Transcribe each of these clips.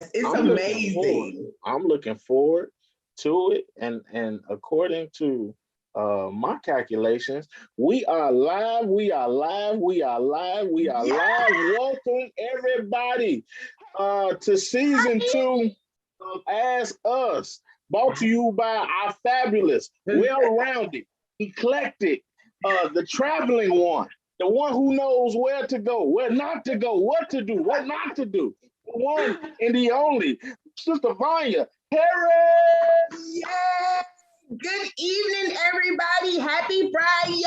It's I'm looking forward. amazing. I'm looking forward to it. And according to my calculations, we are live. We are live. We are live. We are Yeah. live. Welcome everybody to season two of Ask Us, brought to you by our fabulous, well-rounded, eclectic, the traveling one, the one who knows where to go, where not to go, what to do, what not to do, the one and the only, Sister Vanya Harris. Yeah. Good evening, everybody. Happy Friday.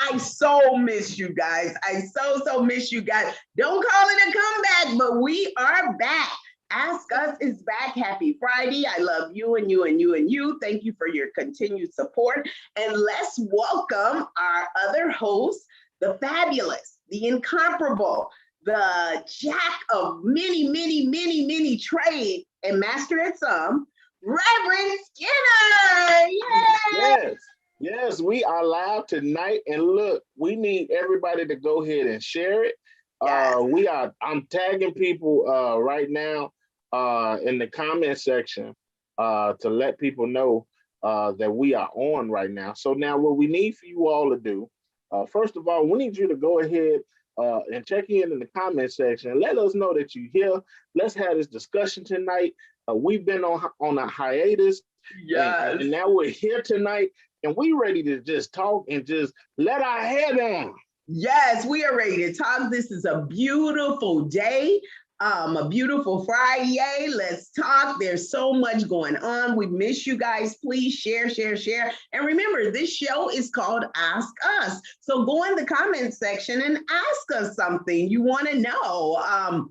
I so miss you guys. I so miss you guys. Don't call it a comeback, but we are back. Ask Us is back. Happy Friday. I love you and you and you and you. Thank you for your continued support. And let's welcome our other host, the fabulous, the incomparable, the jack of many trade and master at some, Reverend Skinner. Yay! Yes, yes, we are live tonight. And look, we need everybody to go ahead and share it. Yes. I'm tagging people right now in the comment section to let people know that we are on right now. So now what we need for you all to do, first of all, we need you to go ahead and check in the comment section and let us know that you're here. Let's have this discussion tonight. We've been on a hiatus, Yes. and now we're here tonight, and we ready to just talk and just let our hair down. Yes, we are ready to talk. This is a beautiful day, a beautiful Friday. Let's talk. There's so much going on. We miss you guys. Please share. And remember, this show is called Ask Us. So go in the comment section and ask us something you want to know.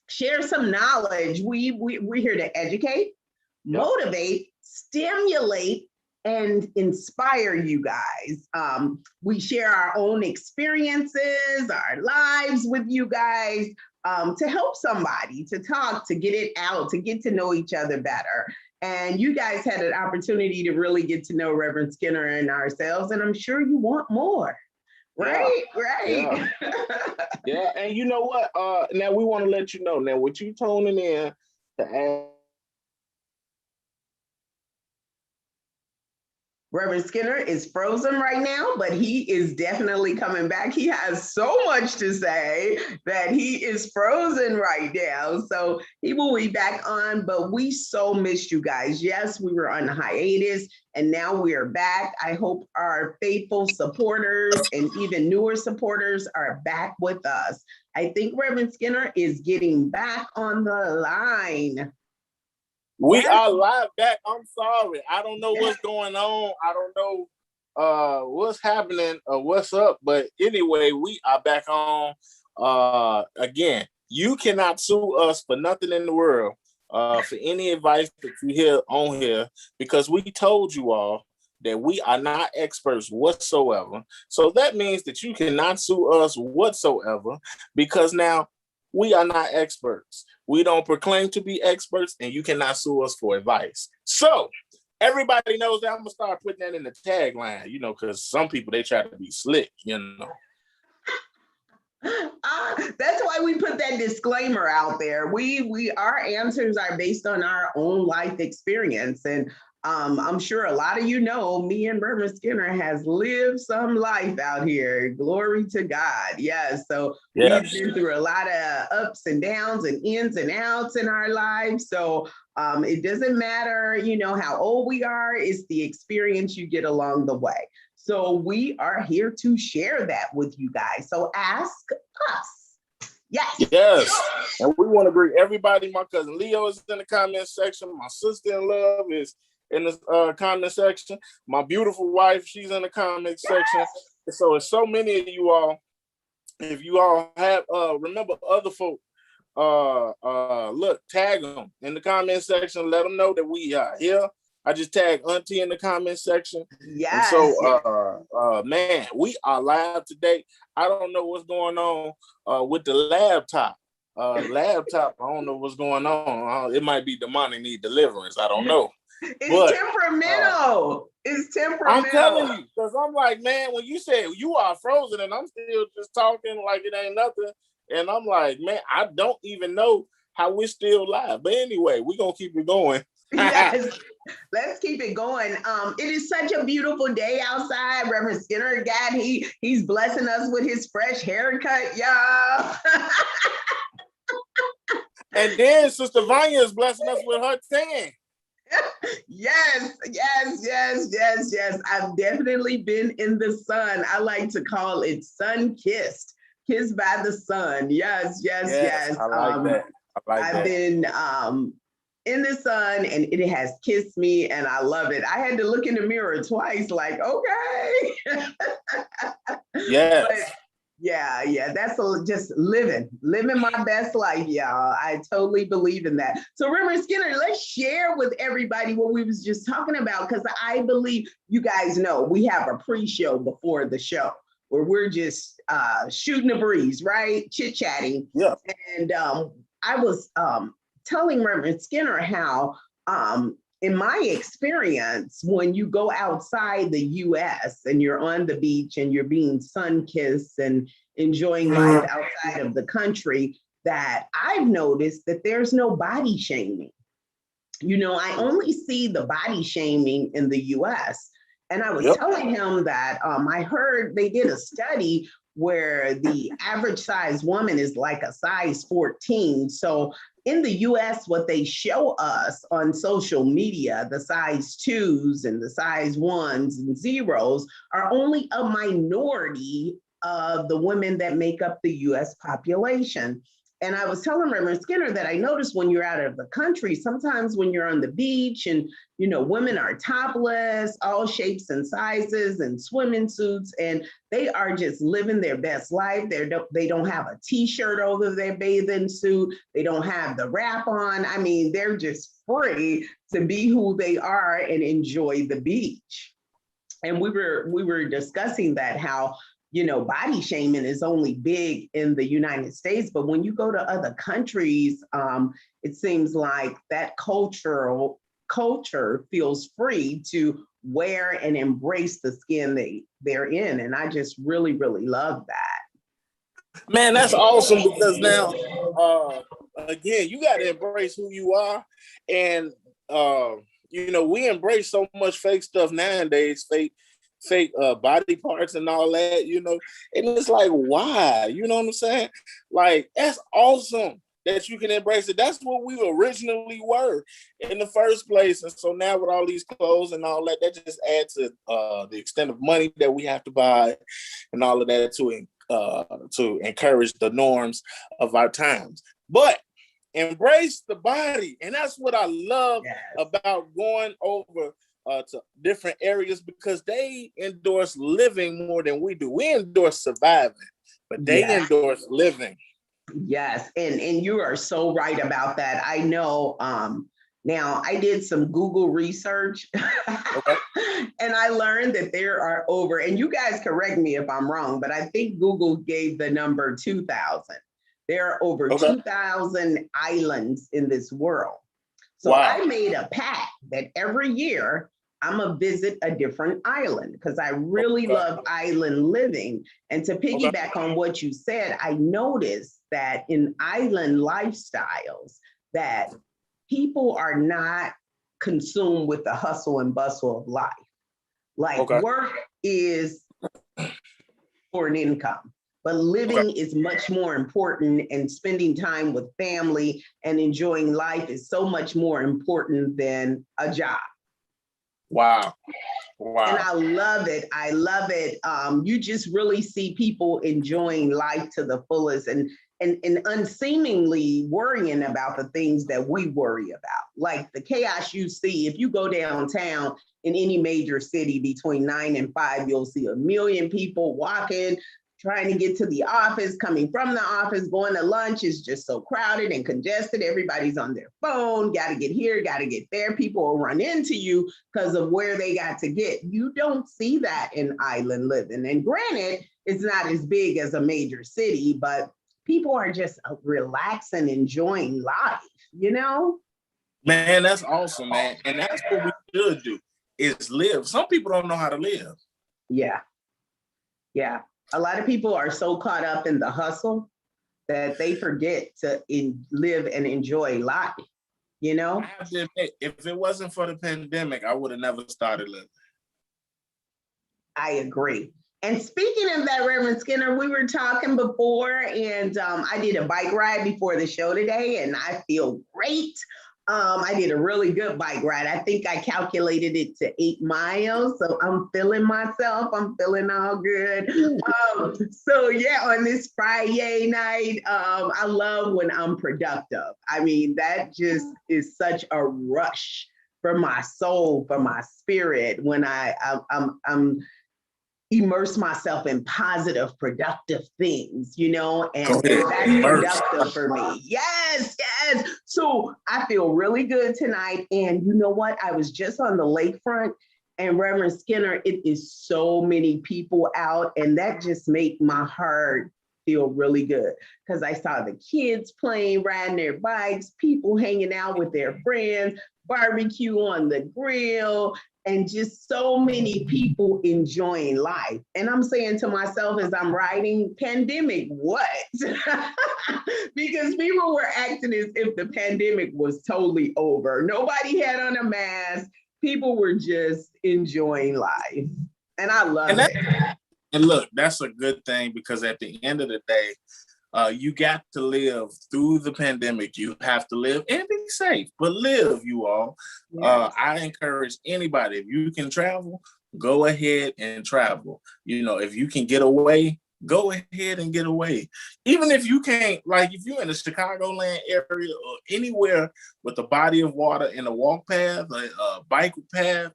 Share some knowledge. We're here to educate, motivate, stimulate, and inspire you guys. We share our own experiences, our lives with you guys, to help somebody, to talk, to get it out, to get to know each other better. And you guys had an opportunity to really get to know Reverend Skinner and ourselves, and I'm sure you want more. Right. Yeah, and you know what? Now we want to let you know. Now, what you tuning in to ask. Reverend Skinner is frozen right now, but he is definitely coming back. He has so much to say that he is frozen right now. So he will be back on, but we so missed you guys. Yes, we were on hiatus and now we are back. I hope our faithful supporters and even newer supporters are back with us. I think Reverend Skinner is getting back on the line. We are live back. I'm sorry. I don't know what's going on. I don't know what's happening or what's up. But anyway, we are back on. Again, you cannot sue us for nothing in the world for any advice that you hear on here, because we told you all that we are not experts whatsoever. So that means that you cannot sue us whatsoever, because now we are not experts. We don't proclaim to be experts, and you cannot sue us for advice. So everybody knows that. I'm going to start putting that in the tagline, because some people, they try to be slick, That's why we put that disclaimer out there. Our answers are based on our own life experience. And I'm sure a lot of you know, me and Reverend Skinner has lived some life out here. Glory to God. Yes. So we've been through a lot of ups and downs and ins and outs in our lives. So it doesn't matter, how old we are, it's the experience you get along the way. So we are here to share that with you guys. So ask us. Yes. And we want to greet everybody. My cousin Leo is in the comment section. My sister-in-law is in the comment section. My beautiful wife, she's in the comment section. So it's so many of you all. If you all have remember other folk, look, tag them in the comment section. Let them know that we are here. I just tag Auntie in the comment section. Yes. And so, man, we are live today. I don't know what's going on with the laptop. I don't know what's going on. It might be demonic, need deliverance. I don't know. It's temperamental. It's temperamental. I'm telling you, because I'm like, man, when you said you are frozen and I'm still just talking like it ain't nothing. And I'm like, man, I don't even know how we're still live. But anyway, we're gonna keep it going. Yes, let's keep it going. It is such a beautiful day outside. Reverend Skinner he's blessing us with his fresh haircut, y'all. And then Sister Vanya is blessing us with her tan. Yes. I've definitely been in the sun. I like to call it sun-kissed, kissed by the sun. Yes. I like that. I've been in the sun and it has kissed me and I love it. I had to look in the mirror twice, like, okay. Yes. But yeah, that's just living my best life, y'all. I totally believe in that. So Reverend Skinner, let's share with everybody what we was just talking about, because I believe you guys know we have a pre-show before the show where we're just shooting the breeze, right? Chit-chatting. Yeah. And I was telling Reverend Skinner how in my experience, when you go outside the US and you're on the beach and you're being sun-kissed and enjoying life outside of the country, that I've noticed that there's no body shaming. You know, I only see the body shaming in the US. And I was telling him that I heard they did a study where the average size woman is like a size 14. So in the US, what they show us on social media, the size 2s and the size 1s and 0s are only a minority of the women that make up the US population. And I was telling Reverend Skinner that I noticed when you're out of the country, sometimes when you're on the beach and, you know, women are topless, all shapes and sizes and swimming suits, and they are just living their best life. They don't have a t-shirt over their bathing suit. They don't have the wrap on. I mean, they're just free to be who they are and enjoy the beach. And we were discussing that, how, you know, body shaming is only big in the United States, but when you go to other countries, it seems like that culture feels free to wear and embrace the skin they're in. And I just really, really love that. Man, that's awesome, because now, again, you got to embrace who you are. And, you know, we embrace so much fake stuff nowadays, fake body parts and all that, you know, and it's like, why? You know what I'm saying? Like, that's awesome that you can embrace it. That's what we originally were in the first place. And so now with all these clothes and all that, that just adds to the extent of money that we have to buy and all of that to encourage the norms of our times. But embrace the body. And that's what I love about going over to different areas, because they endorse living more than we do. We endorse surviving, but they endorse living. Yes, and you are so right about that. I know. Now I did some Google research, and I learned that there are over, and you guys correct me if I'm wrong, but I think Google gave the number 2,000. There are over 2,000 islands in this world. So I made a pact that every year I'm gonna visit a different island, because I really love island living. And to piggyback on what you said, I noticed that in island lifestyles that people are not consumed with the hustle and bustle of life. Like work is for an income, but living is much more important, and spending time with family and enjoying life is so much more important than a job. Wow. And I love it. You just really see people enjoying life to the fullest and unseemingly worrying about the things that we worry about. Like the chaos you see, if you go downtown in any major city between 9 and 5, you'll see 1 million people walking, trying to get to the office, coming from the office, going to lunch. Is just so crowded and congested. Everybody's on their phone, got to get here, got to get there. People will run into you because of where they got to get. You don't see that in island living. And granted, it's not as big as a major city, but people are just relaxing, enjoying life, you know? Man, that's awesome, man. And that's what we should do, is live. Some people don't know how to live. Yeah. A lot of people are so caught up in the hustle that they forget to live and enjoy life, you know? I have to admit, if it wasn't for the pandemic, I would have never started living. I agree. And speaking of that, Reverend Skinner, we were talking before, and I did a bike ride before the show today, and I feel great. I did a really good bike ride. I think I calculated it to 8 miles. So I'm feeling myself. I'm feeling all good. So yeah, on this Friday night, I love when I'm productive. I mean, that just is such a rush for my soul, for my spirit, when I'm immerse myself in positive, productive things, you know, and that's productive for me. Yes, yes. So I feel really good tonight. And you know what? I was just on the lakefront, and Reverend Skinner, it is so many people out, and that just made my heart feel really good because I saw the kids playing, riding their bikes, people hanging out with their friends, barbecue on the grill, and just so many people enjoying life. And I'm saying to myself as I'm writing, pandemic, what? Because people were acting as if the pandemic was totally over. Nobody had on a mask. People were just enjoying life. And I love it. And look, that's a good thing, because at the end of the day, you got to live through the pandemic. You have to live and be safe, but live, you all. Yes. I encourage anybody, if you can travel, go ahead and travel. You know, if you can get away, go ahead and get away. Even if you can't, like if you're in the Chicagoland area or anywhere with a body of water and a walk path, a bike path,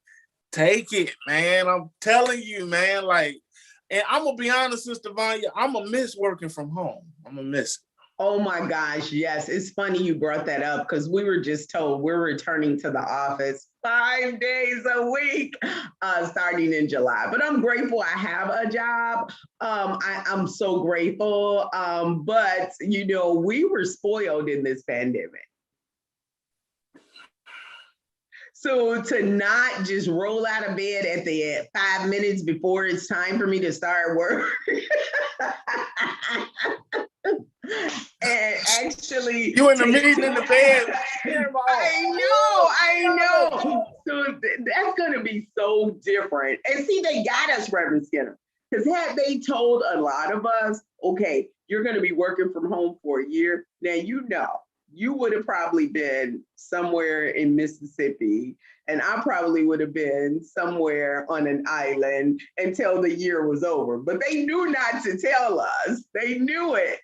take it, man. I'm telling you, man, like, and I'm gonna be honest, Sister Vanya, I'm gonna miss working from home. I'm gonna miss it. Oh my gosh, yes. It's funny you brought that up because we were just told we're returning to the office 5 days a week starting in July. But I'm grateful I have a job. I'm so grateful. But, you know, we were spoiled in this pandemic. So to not just roll out of bed at the 5 minutes before it's time for me to start work. And actually, you in the meeting in the bed. I know. So that's going to be so different. And see, they got us, Reverend Skinner, because had they told a lot of us, okay, you're going to be working from home for a year, now you know. You would have probably been somewhere in Mississippi, and I probably would have been somewhere on an island until the year was over. But they knew not to tell us. They knew it.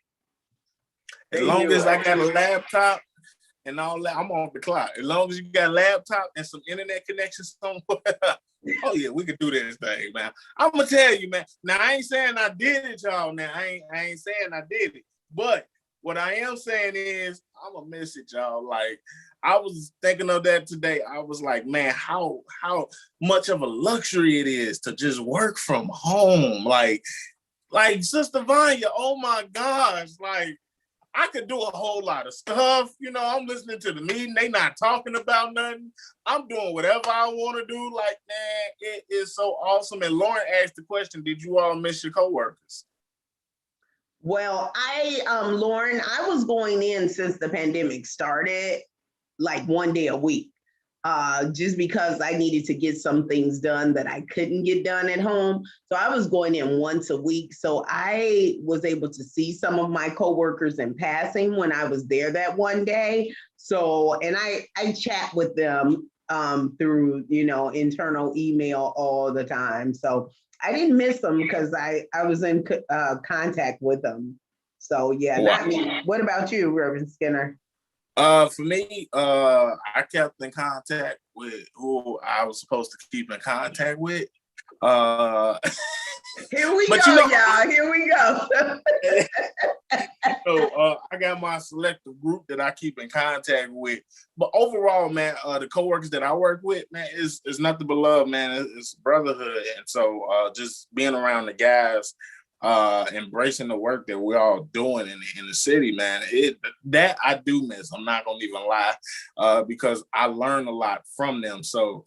As long as I got a laptop and all that, I'm on the clock. As long as you got a laptop and some internet connection somewhere, oh yeah, we could do this thing, man. I'm gonna tell you, man. Now I ain't saying I did it, y'all. Now I ain't saying I did it, but what I am saying is I'm gonna miss it, y'all. Like, I was thinking of that today. I was like, man, how much of a luxury it is to just work from home. Like Sister Vanya, oh my gosh, like I could do a whole lot of stuff. You know, I'm listening to the meeting. They not talking about nothing. I'm doing whatever I want to do. Like, man, it is so awesome. And Lauren asked the question, did you all miss your coworkers? Well, Lauren, I was going in since the pandemic started, like 1 day a week, just because I needed to get some things done that I couldn't get done at home. So I was going in once a week. So I was able to see some of my coworkers in passing when I was there that 1 day. So, and I chat with them through, you know, internal email all the time. So I didn't miss them because I was in contact with them. So yeah, wow. Not me. What about you, Reverend Skinner? For me, I kept in contact with who I was supposed to keep in contact with. Here we go, y'all. Here we go. So I got my selective group that I keep in contact with. But overall, man, the coworkers that I work with, man, is nothing but love, man. It's brotherhood. And so just being around the guys, embracing the work that we're all doing in the city, man, that I do miss. I'm not gonna even lie, because I learned a lot from them. So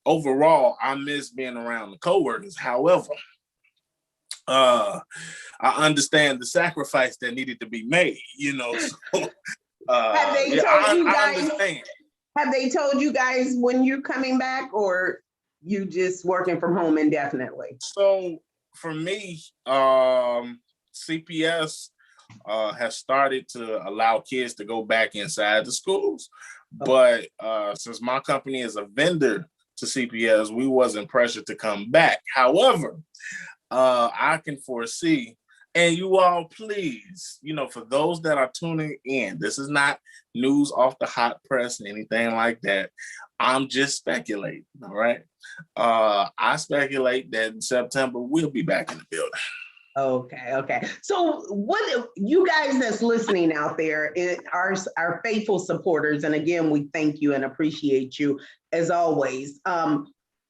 overall, I miss being around the coworkers. However, I understand the sacrifice that needed to be made, you know. So, Have they yeah, told you I guys? understand. Have they told you guys when you're coming back, or you just working from home indefinitely? So for me, CPS has started to allow kids to go back inside the schools, but since my company is a vendor to CPS, we wasn't pressured to come back. However, I can foresee, and you all please, you know, for those that are tuning in, this is not news off the hot press, anything like that. I'm just speculating, all right? I speculate that in September we'll be back in the building. Okay. So what you guys that's listening out there, our faithful supporters, and again, we thank you and appreciate you as always.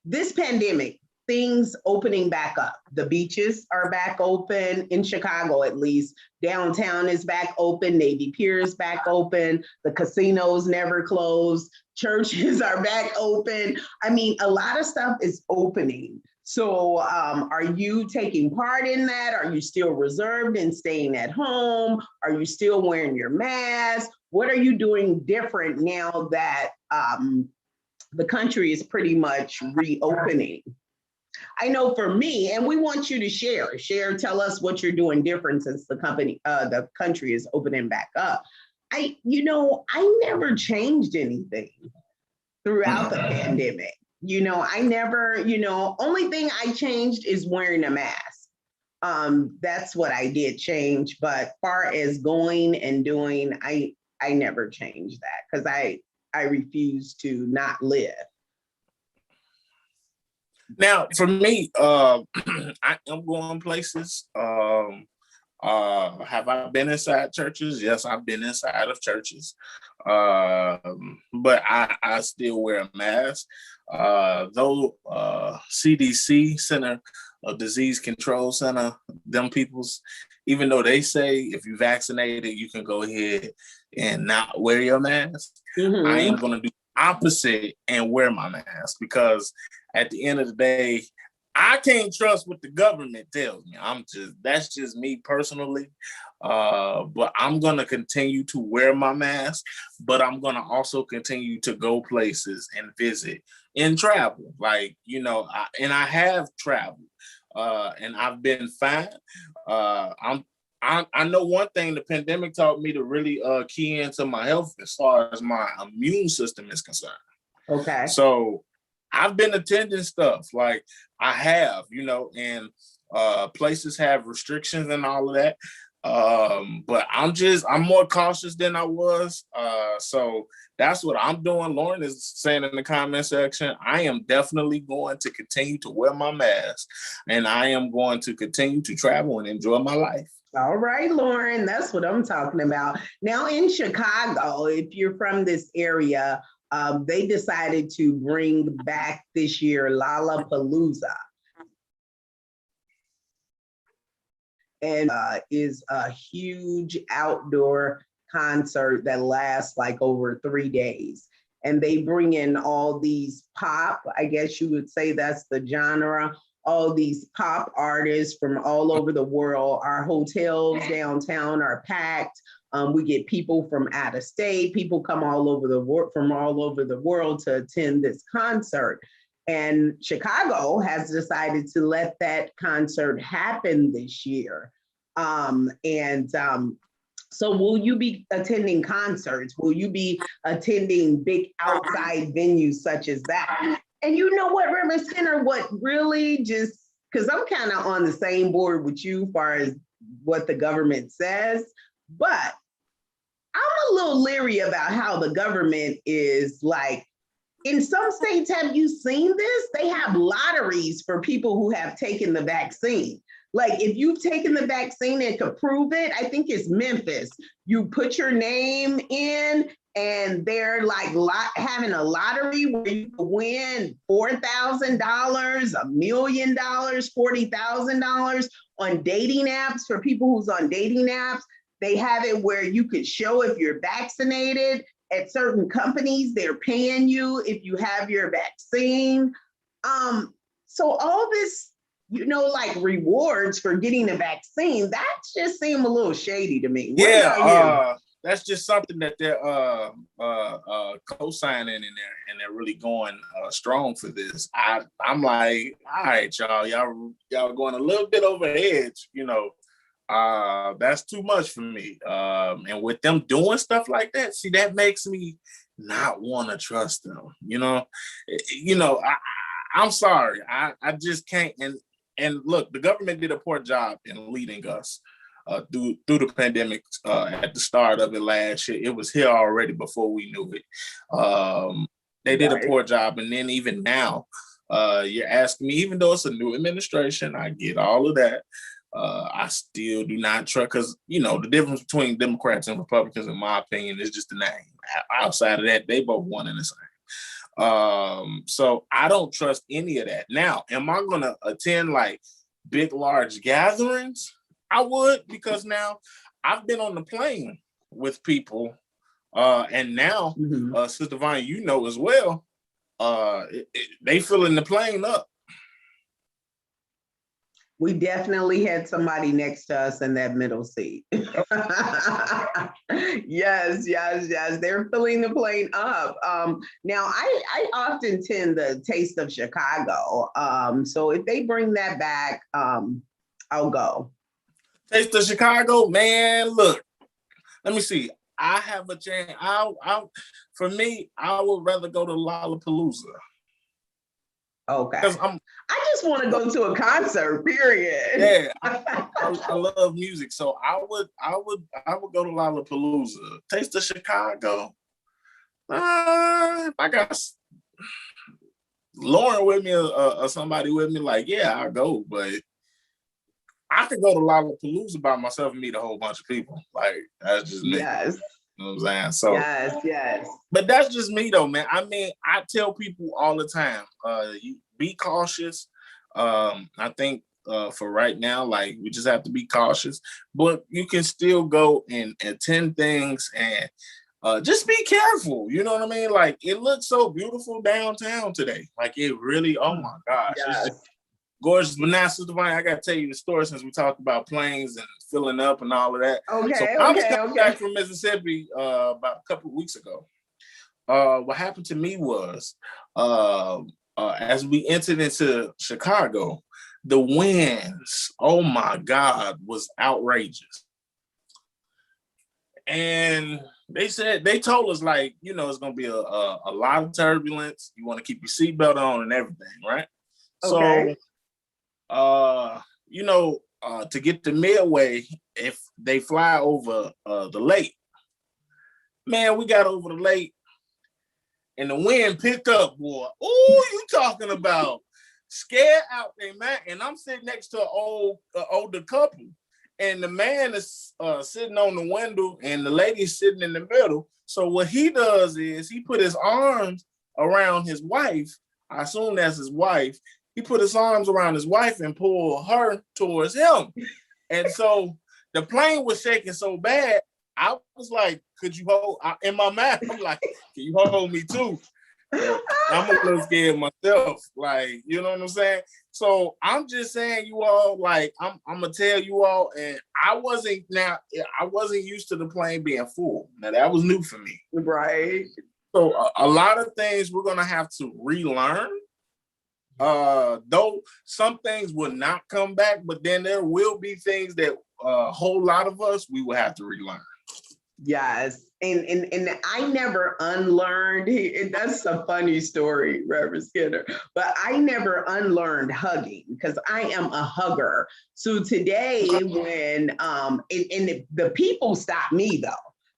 This pandemic, things opening back up. The beaches are back open in Chicago, at least. Downtown is back open. Navy Pier is back open. The casinos never closed. Churches are back open. I mean, a lot of stuff is opening. So are you taking part in that? Are you still reserved and staying at home? Are you still wearing your mask? What are you doing different now that the country is pretty much reopening? I know for me, and we want you to share, tell us what you're doing different since the country is opening back up. I never changed anything throughout the pandemic. I never, only thing I changed is wearing a mask. That's what I did change. But far as going and doing, I never changed that because I refuse to not live. Now, for me, I am going places. Have I been inside churches? Yes, I've been inside of churches. But I still wear a mask. Though CDC, Center of Disease Control Center, them people's, even though they say if you're vaccinated, you can go ahead and not wear your mask, I am going to do opposite and wear my mask, because at the end of the day, I can't trust what the government tells me. That's just me personally. But I'm gonna continue to wear my mask, but I'm gonna also continue to go places and visit and travel. Like, I have traveled, and I've been fine. I know one thing the pandemic taught me to really key into my health as far as my immune system is concerned. Okay. So I've been attending stuff like I have, and places have restrictions and all of that. But I'm more cautious than I was. So that's what I'm doing. Lauren is saying in the comment section, I am definitely going to continue to wear my mask, and I am going to continue to travel and enjoy my life. All right, Lauren, that's what I'm talking about. Now in Chicago, if you're from this area, they decided to bring back this year Lollapalooza. And is a huge outdoor concert that lasts like over 3 days. And they bring in all these pop, I guess you would say that's the genre, all these pop artists from all over the world. Our hotels downtown are packed. We get people from out of state. People come from all over the world to attend this concert. And Chicago has decided to let that concert happen this year. So will you be attending concerts? Will you be attending big outside venues such as that? And you know what, Reverend Skinner, what really just, because I'm kind of on the same board with you as far as what the government says, but I'm a little leery about how the government is like, in some states, have you seen this? They have lotteries for people who have taken the vaccine. Like if you've taken the vaccine and could prove it, I think it's Memphis. You put your name in and they're like having a lottery where you can win $4,000, $1 million, $40,000 on dating apps for people who's on dating apps. They have it where you could show if you're vaccinated. At certain companies, they're paying you if you have your vaccine. So all this like rewards for getting a vaccine, that just seemed a little shady to me. What Yeah, about that's just something that they're co-signing in there, and they're really going strong for this. I'm like, all right, y'all going a little bit over the edge, that's too much for me. And with them doing stuff like that, see, that makes me not want to trust them. I'm sorry, I just can't. And look, the government did a poor job in leading us through the pandemic at the start of it last year. It was here already before we knew it. They did a poor job, and then even now, you're asking me, even though it's a new administration, I get all of that. I still do not trust, because the difference between Democrats and Republicans, in my opinion, is just the name. Outside of that, they both one and the same. So I don't trust any of that. Now, am I going to attend like big, large gatherings? I would, because now I've been on the plane with people, and now, Sister Vanya, as well, they filling the plane up. We definitely had somebody next to us in that middle seat. Yes. They're filling the plane up. Now, I often tend the Taste of Chicago. So if they bring that back, I'll go. Taste of Chicago, man, look, let me see. I have a chance. For me, I would rather go to Lollapalooza. Okay. I just want to go to a concert, period. Yeah, I love music, so I would go to Lollapalooza. Taste of Chicago. If I got Lauren with me or somebody with me, like, yeah, I'll go, but I could go to Lollapalooza by myself and meet a whole bunch of people. Like, that's just me. Yes. You know what I'm saying? So yes. But that's just me though, man. I mean, I tell people all the time, you be cautious. I think for right now, like, we just have to be cautious, but you can still go and attend things and just be careful. You know what I mean? Like, it looks so beautiful downtown today. Like, it really, oh my gosh. Yes. It's just gorgeous. But now, Sister Vanya, I got to tell you the story, since we talked about planes and filling up and all of that. Okay, so I was coming back from Mississippi about a couple of weeks ago. What happened to me was, as we entered into Chicago, the winds, oh my God, was outrageous. And they told us, like, it's going to be a lot of turbulence. You want to keep your seatbelt on and everything, right? Okay. So, to get to Midway, if they fly over the lake, man, we got over the lake and the wind picked up, boy. Oh, you talking about scared out there, man. And I'm sitting next to an older couple, and the man is sitting on the window and the lady's sitting in the middle. So what he does is he put his arms around his wife. I assume that's his wife. He put his arms around his wife and pulled her towards him. And so the plane was shaking so bad, I was like, could you hold, in my mind, I'm like, can you hold me too? I'm a little scared myself, like, you know what I'm saying? So I'm just saying, you all, like, I'm gonna tell you all, and I wasn't used to the plane being full. Now, that was new for me. Right. So a lot of things we're gonna have to relearn. Though some things will not come back, but then there will be things that a whole lot of us, we will have to relearn. Yes. And I never unlearned, that's a funny story, Reverend Skinner, but I never unlearned hugging, because I am a hugger. So today, when, and the people stop me though.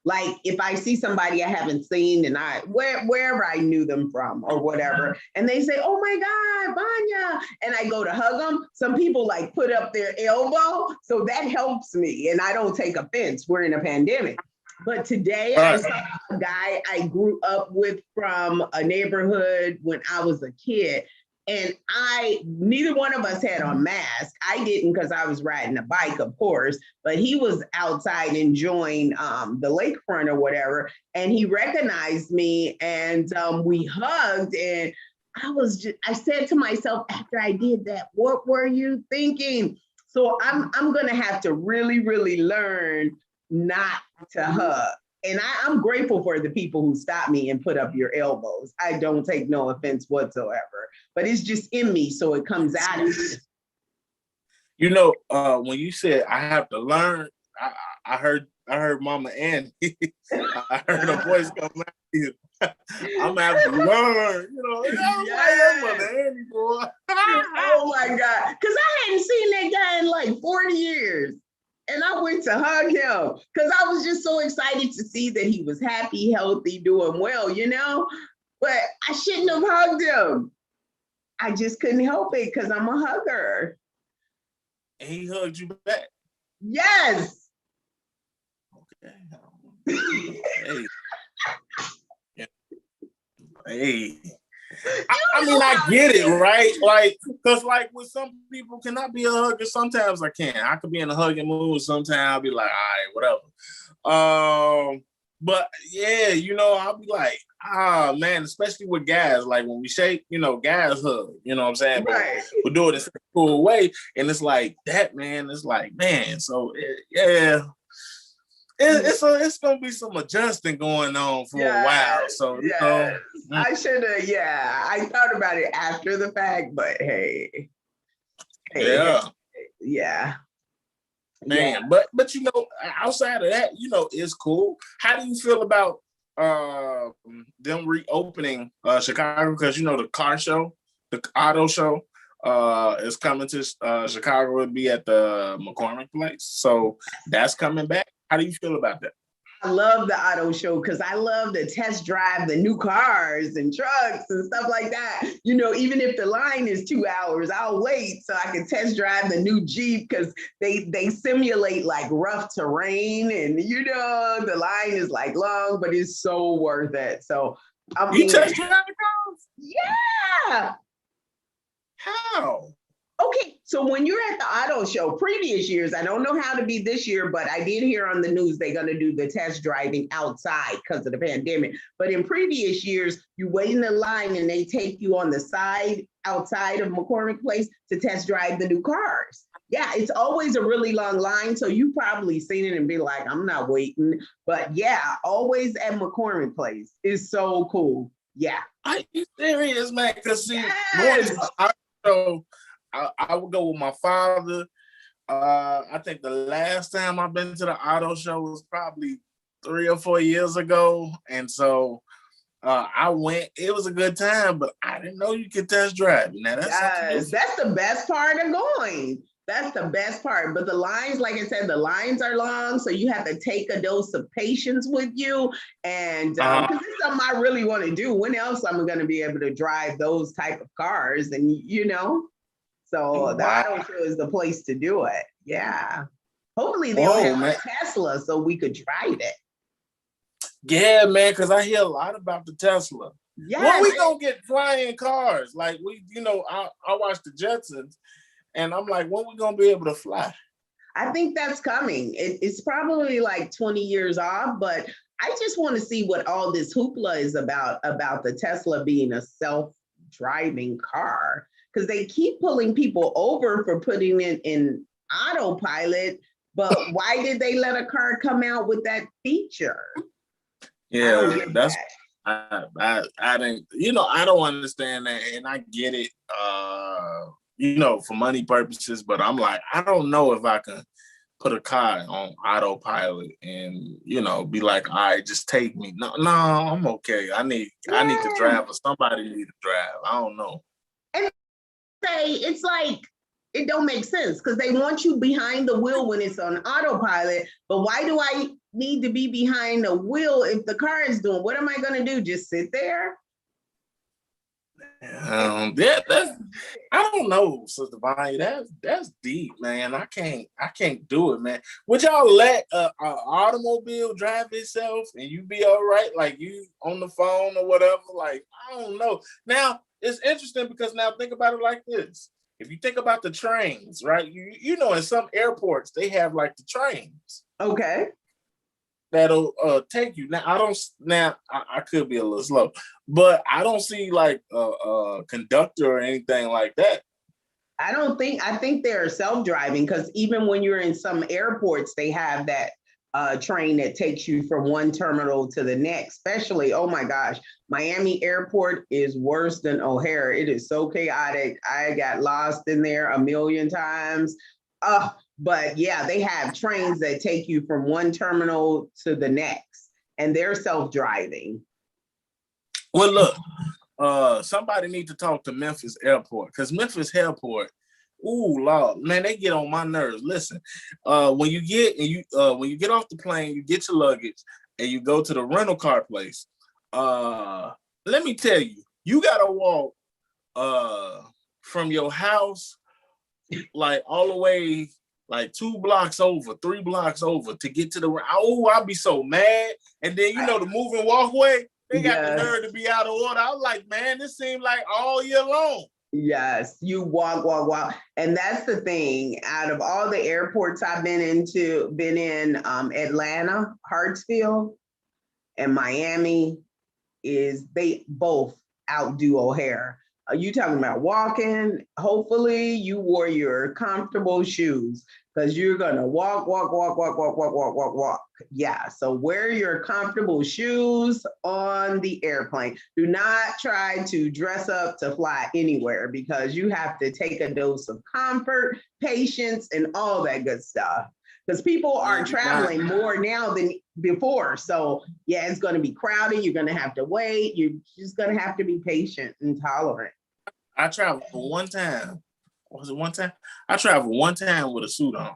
Like, if I see somebody I haven't seen, and wherever I knew them from or whatever, and they say, oh my God, Vanya, and I go to hug them, some people like put up their elbow. So that helps me, and I don't take offense. We're in a pandemic. But today I saw a guy I grew up with from a neighborhood when I was a kid. And neither one of us had on masks. I didn't, because I was riding a bike, of course, but he was outside enjoying the lakefront or whatever. And he recognized me, and we hugged, and I said to myself after I did that, what were you thinking? So I'm gonna have to really, really learn not to hug. And I'm grateful for the people who stop me and put up your elbows. I don't take no offense whatsoever, but it's just in me, so it comes out of me. You know, when you said I have to learn, I heard Mama Annie. I heard her voice come out here. I'm gonna have to learn, you know. Yes. Mother Annie, boy. Oh my God. Because I hadn't seen that guy in like 40 years. And I went to hug him because I was just so excited to see that he was happy, healthy, doing well, you know? But I shouldn't have hugged him. I just couldn't help it because I'm a hugger. And he hugged you back. Yes. Okay. Hey. Hey. I mean, I get it, right? Like, because like with some people, can I be a hugger? Sometimes I can. I could be in a hugging mood. Sometimes I'll be like, all right, whatever. But yeah, you know, I'll be like, man, especially with guys, like when we shake, you know, guys hug, you know what I'm saying? Right. But we do it in a cool way. And it's like that, man. It's like, man, so yeah. It's gonna be some adjusting going on for a while. So you know, I should have. Yeah, I thought about it after the fact, but hey, yeah, man. But you know, outside of that, you know, it's cool. How do you feel about them reopening Chicago? Because you know the car show, the auto show, is coming to Chicago. It'll be at the McCormick Place, so that's coming back. How do you feel about that? I love the auto show because I love to test drive the new cars and trucks and stuff like that. You know, even if the line is 2 hours, I'll wait so I can test drive the new Jeep because they simulate like rough terrain and you know the line is like long, but it's so worth it. So you test drive the cars? Yeah. How? Okay, so when you're at the auto show, previous years, I don't know how to be this year, but I did hear on the news they're going to do the test driving outside because of the pandemic. But in previous years, you wait in the line and they take you on the side outside of McCormick Place to test drive the new cars. Yeah, it's always a really long line. So you've probably seen it and be like, I'm not waiting. But yeah, always at McCormick Place is so cool. Yeah. Are you serious, man? Because see, going to the auto show, I would go with my father. I think the last time I've been to the auto show was probably 3 or 4 years ago. And so I went, it was a good time, but I didn't know you could test drive. Now that's the best part of going. That's the best part. But the lines, like I said, the lines are long. So you have to take a dose of patience with you. And because it's something I really want to do. When else am I going to be able to drive those type of cars? And you know, so the auto show is the place to do it. Yeah. Hopefully they'll have a Tesla so we could drive it. Yeah, man, because I hear a lot about the Tesla. Yeah. When we gonna get flying cars? Like we, you know, I watch the Jetsons and I'm like, when we gonna be able to fly? I think that's coming. It's probably like 20 years off, but I just want to see what all this hoopla is about the Tesla being a self-driving car. Because they keep pulling people over for putting it in autopilot, but why did they let a car come out with that feature? Yeah, that's I didn't, you know, I don't understand that, and I get it, you know, for money purposes, but I'm like, I don't know if I can put a car on autopilot and, you know, be like, all right, just take me. No, I'm okay. I need to drive, or somebody need to drive. I don't know. It's like it don't make sense because they want you behind the wheel when it's on autopilot. But why do I need to be behind the wheel if the car is doing? What am I going to do? Just sit there? I don't know, Sister Bonnie. That's deep, man. I can't do it, man. Would y'all let an automobile drive itself and you be all right, like you on the phone or whatever? Like, I don't know. Now it's interesting because now think about it like this. If you think about the trains, right? You know, in some airports they have like the trains. Okay. that'll take you. Now I could be a little slow, but I don't see like a conductor or anything like that. I think they're self-driving because even when you're in some airports, they have that train that takes you from one terminal to the next. Especially, oh my gosh, Miami Airport is worse than O'Hare. It is so chaotic. I got lost in there a million times. But yeah, they have trains that take you from one terminal to the next, and they're self-driving. Well, look, somebody need to talk to Memphis Airport because Memphis Airport, ooh, Lord, man, they get on my nerves. Listen, when you get off the plane, you get your luggage and you go to the rental car place. Let me tell you, you gotta walk from your house like all the way like 2 blocks over, 3 blocks over to get to the. Oh, I'll be so mad. And then the moving walkway. They got the nerve to be out of order. I was like, man, this seemed like all year long. Yes, you walk. And that's the thing. Out of all the airports I've been in Atlanta, Hartsfield, and Miami, they both outdo O'Hare. Are you talking about walking? Hopefully you wore your comfortable shoes because you're gonna walk. Yeah, so wear your comfortable shoes on the airplane. Do not try to dress up to fly anywhere because you have to take a dose of comfort, patience, and all that good stuff. Because people are traveling more now than before. So yeah, it's gonna be crowded. You're gonna have to wait. You're just gonna have to be patient and tolerant. I traveled one time. Was it one time? I traveled one time with a suit on.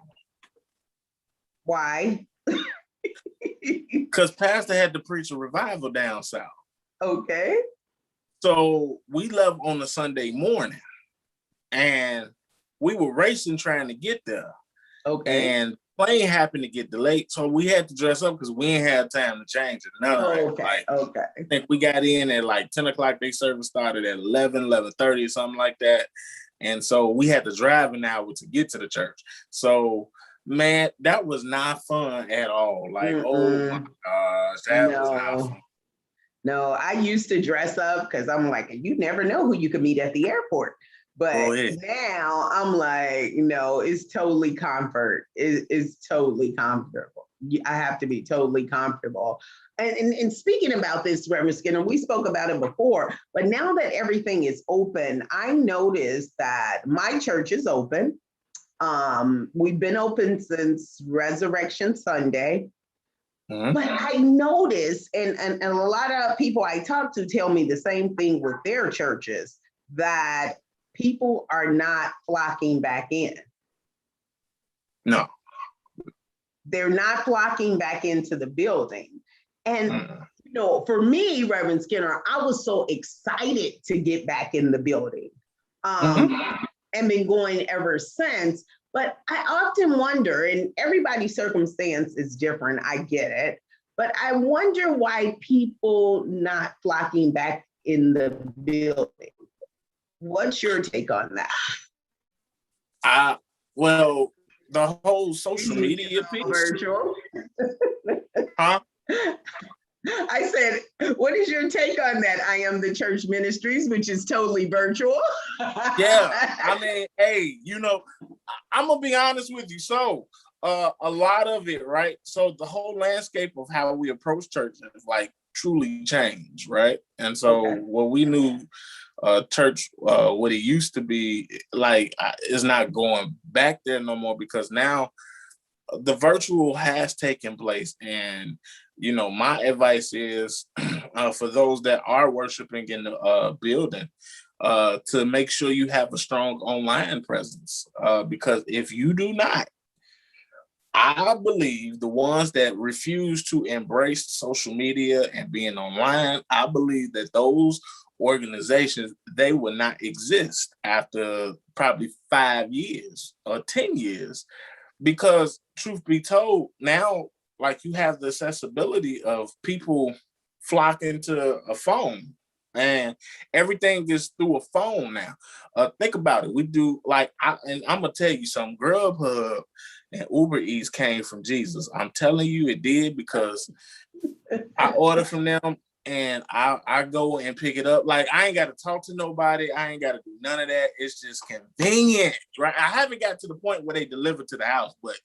Why? Because Pastor had to preach a revival down south. Okay. So we left on a Sunday morning and we were racing trying to get there. Okay. And plane happened to get delayed. So we had to dress up because we ain't had time to change it. Okay. I think we got in at like 10 o'clock. They service started at 11:30 or something like that. And so we had to drive an hour to get to the church. So man, that was not fun at all. Like, oh my gosh, that was not fun. No, I used to dress up because I'm like, you never know who you could meet at the airport. But now I'm like, it's totally comfort. It's totally comfortable. I have to be totally comfortable. And speaking about this, Reverend Skinner, we spoke about it before, but now that everything is open, I noticed that my church is open. We've been open since Resurrection Sunday. Mm-hmm. But I noticed, and a lot of people I talk to tell me the same thing with their churches, that people are not flocking back in. No. They're not flocking back into the building. And, for me, Reverend Skinner, I was so excited to get back in the building and been going ever since. But I often wonder, and everybody's circumstance is different, I get it, but I wonder why people not flocking back in the building. What's your take on that? Well, the whole social media piece. Virtual. Huh? I said, what is your take on that? I Am the Church Ministries, which is totally virtual. Yeah, I mean, hey, I'm gonna be honest with you. So a lot of it, right? So the whole landscape of how we approach church is like truly changed, right? And so what we knew church, what it used to be like, is not going back there no more because now the virtual has taken place. And my advice is for those that are worshiping in the building, to make sure you have a strong online presence, because if you do not, I believe the ones that refuse to embrace social media and being online, I believe that those organizations, they will not exist after probably 5 years or 10 years. Because truth be told, now, like, you have the accessibility of people flocking to a phone and everything is through a phone now. Think about it. We do I'm gonna tell you something. Grubhub and Uber Eats came from Jesus. I'm telling you, it did, because I order from them and I go and pick it up. Like, I ain't got to talk to nobody. I ain't got to do none of that. It's just convenient, right? I haven't got to the point where they deliver to the house, but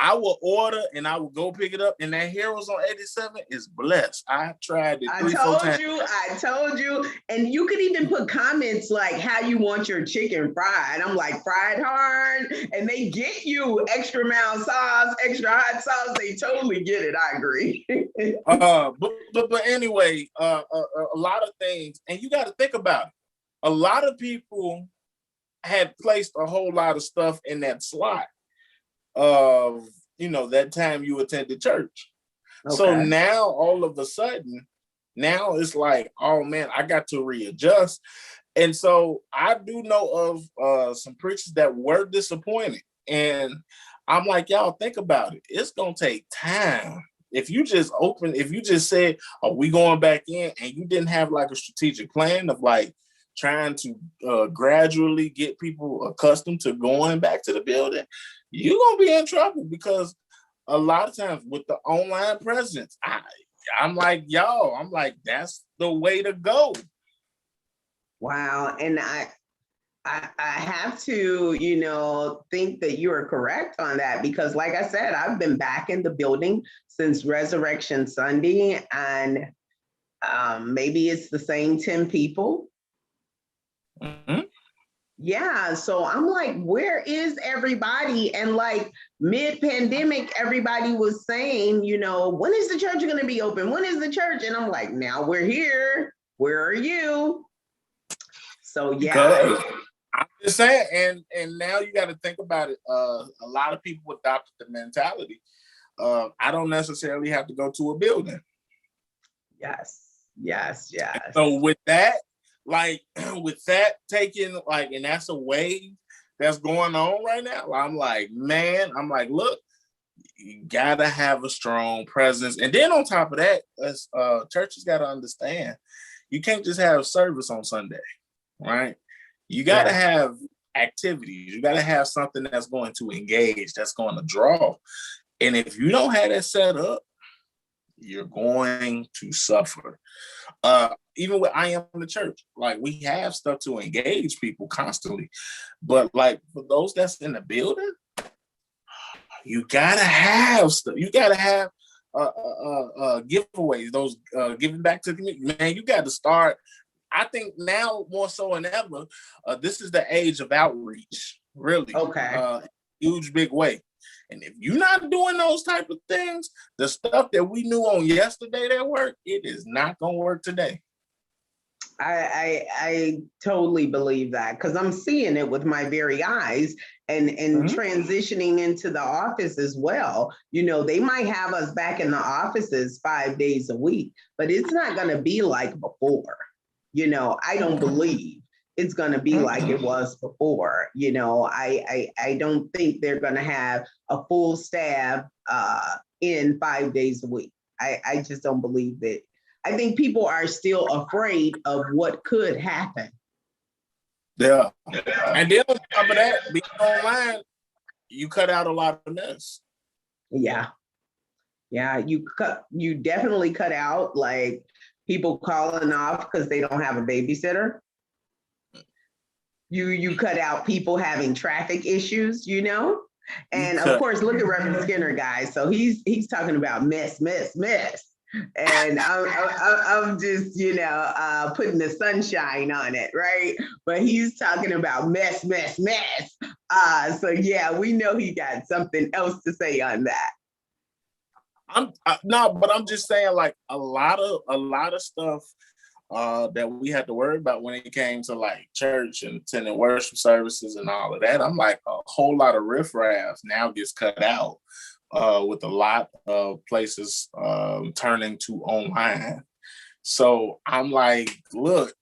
I will order and I will go pick it up. And that Heroes on 87 is blessed. I tried it 3-4 times. I told you. And you could even put comments like how you want your chicken fried. I'm like, fried hard. And they get you extra amount sauce, extra hot sauce. They totally get it. I agree. But anyway, a lot of things, and you got to think about it. A lot of people had placed a whole lot of stuff in that slot of, that time you attended church. Okay. So now all of a sudden, now it's like, oh man, I got to readjust. And so I do know of some preachers that were disappointed. And I'm like, y'all, think about it. It's going to take time. If you just said, are we going back in, and you didn't have like a strategic plan of like trying to gradually get people accustomed to going back to the building, you're going to be in trouble, because a lot of times with the online presence, I'm like, that's the way to go. Wow. And I have to, think that you are correct on that, because like I said, I've been back in the building since Resurrection Sunday, and maybe it's the same 10 people. Mm-hmm. Yeah, so I'm like, where is everybody? And like mid-pandemic, everybody was saying, when is the church going to be open? When is the church? And I'm like, now we're here. Where are you? So yeah. I'm just saying, and now you got to think about it. A lot of people adopted the mentality. I don't necessarily have to go to a building. Yes. And so with that, taking and that's a wave that's going on right now. I'm like, look, you gotta have a strong presence. And then on top of that, churches gotta understand, you can't just have service on Sunday, right? You gotta have activities. You gotta have something that's going to engage, that's going to draw. And if you don't have that set up, you're going to suffer. Even with I Am the Church, we have stuff to engage people constantly, but for those that's in the building, you gotta have stuff. You gotta have giveaways, those giving back to the community. Man, you got to start. I think now more so than ever, this is the age of outreach. Really, huge big way. And if you're not doing those type of things, the stuff that we knew on yesterday that worked, it is not going to work today. I totally believe that, because I'm seeing it with my very eyes, and transitioning into the office as well. They might have us back in the offices 5 days a week, but it's not going to be like before. I don't believe it's going to be like it was before. I don't think they're going to have a full staff in 5 days a week. I just don't believe that. I think people are still afraid of what could happen. Yeah. And then on top of that, being online, you cut out a lot of mess. Yeah. You definitely cut out people calling off because they don't have a babysitter. You cut out people having traffic issues, and of course, look at Reverend Skinner, guys. So he's talking about mess. And I'm just, putting the sunshine on it, right? But he's talking about mess. So yeah, we know he got something else to say on that. But I'm just saying, a lot of stuff that we had to worry about when it came to church and attending worship services and all of that. I'm like, a whole lot of riffraff now gets cut out. With a lot of places turning to online. So I'm like, look.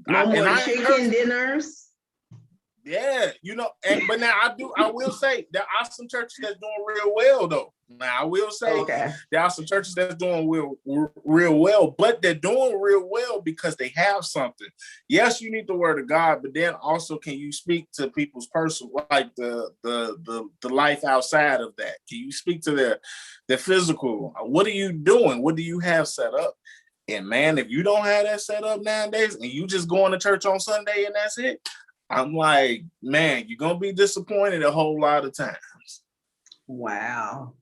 No more chicken dinners? Yeah, but now I will say there are some churches that's doing real well though. Now I will say there are some churches that's doing real well, but they're doing real well because they have something. Yes, you need the word of God, but then also can you speak to people's personal, like the life outside of that? Can you speak to their physical? What are you doing? What do you have set up? And man, if you don't have that set up nowadays and you just going to church on Sunday and that's it, I'm like, man, you're going to be disappointed a whole lot of times. Wow.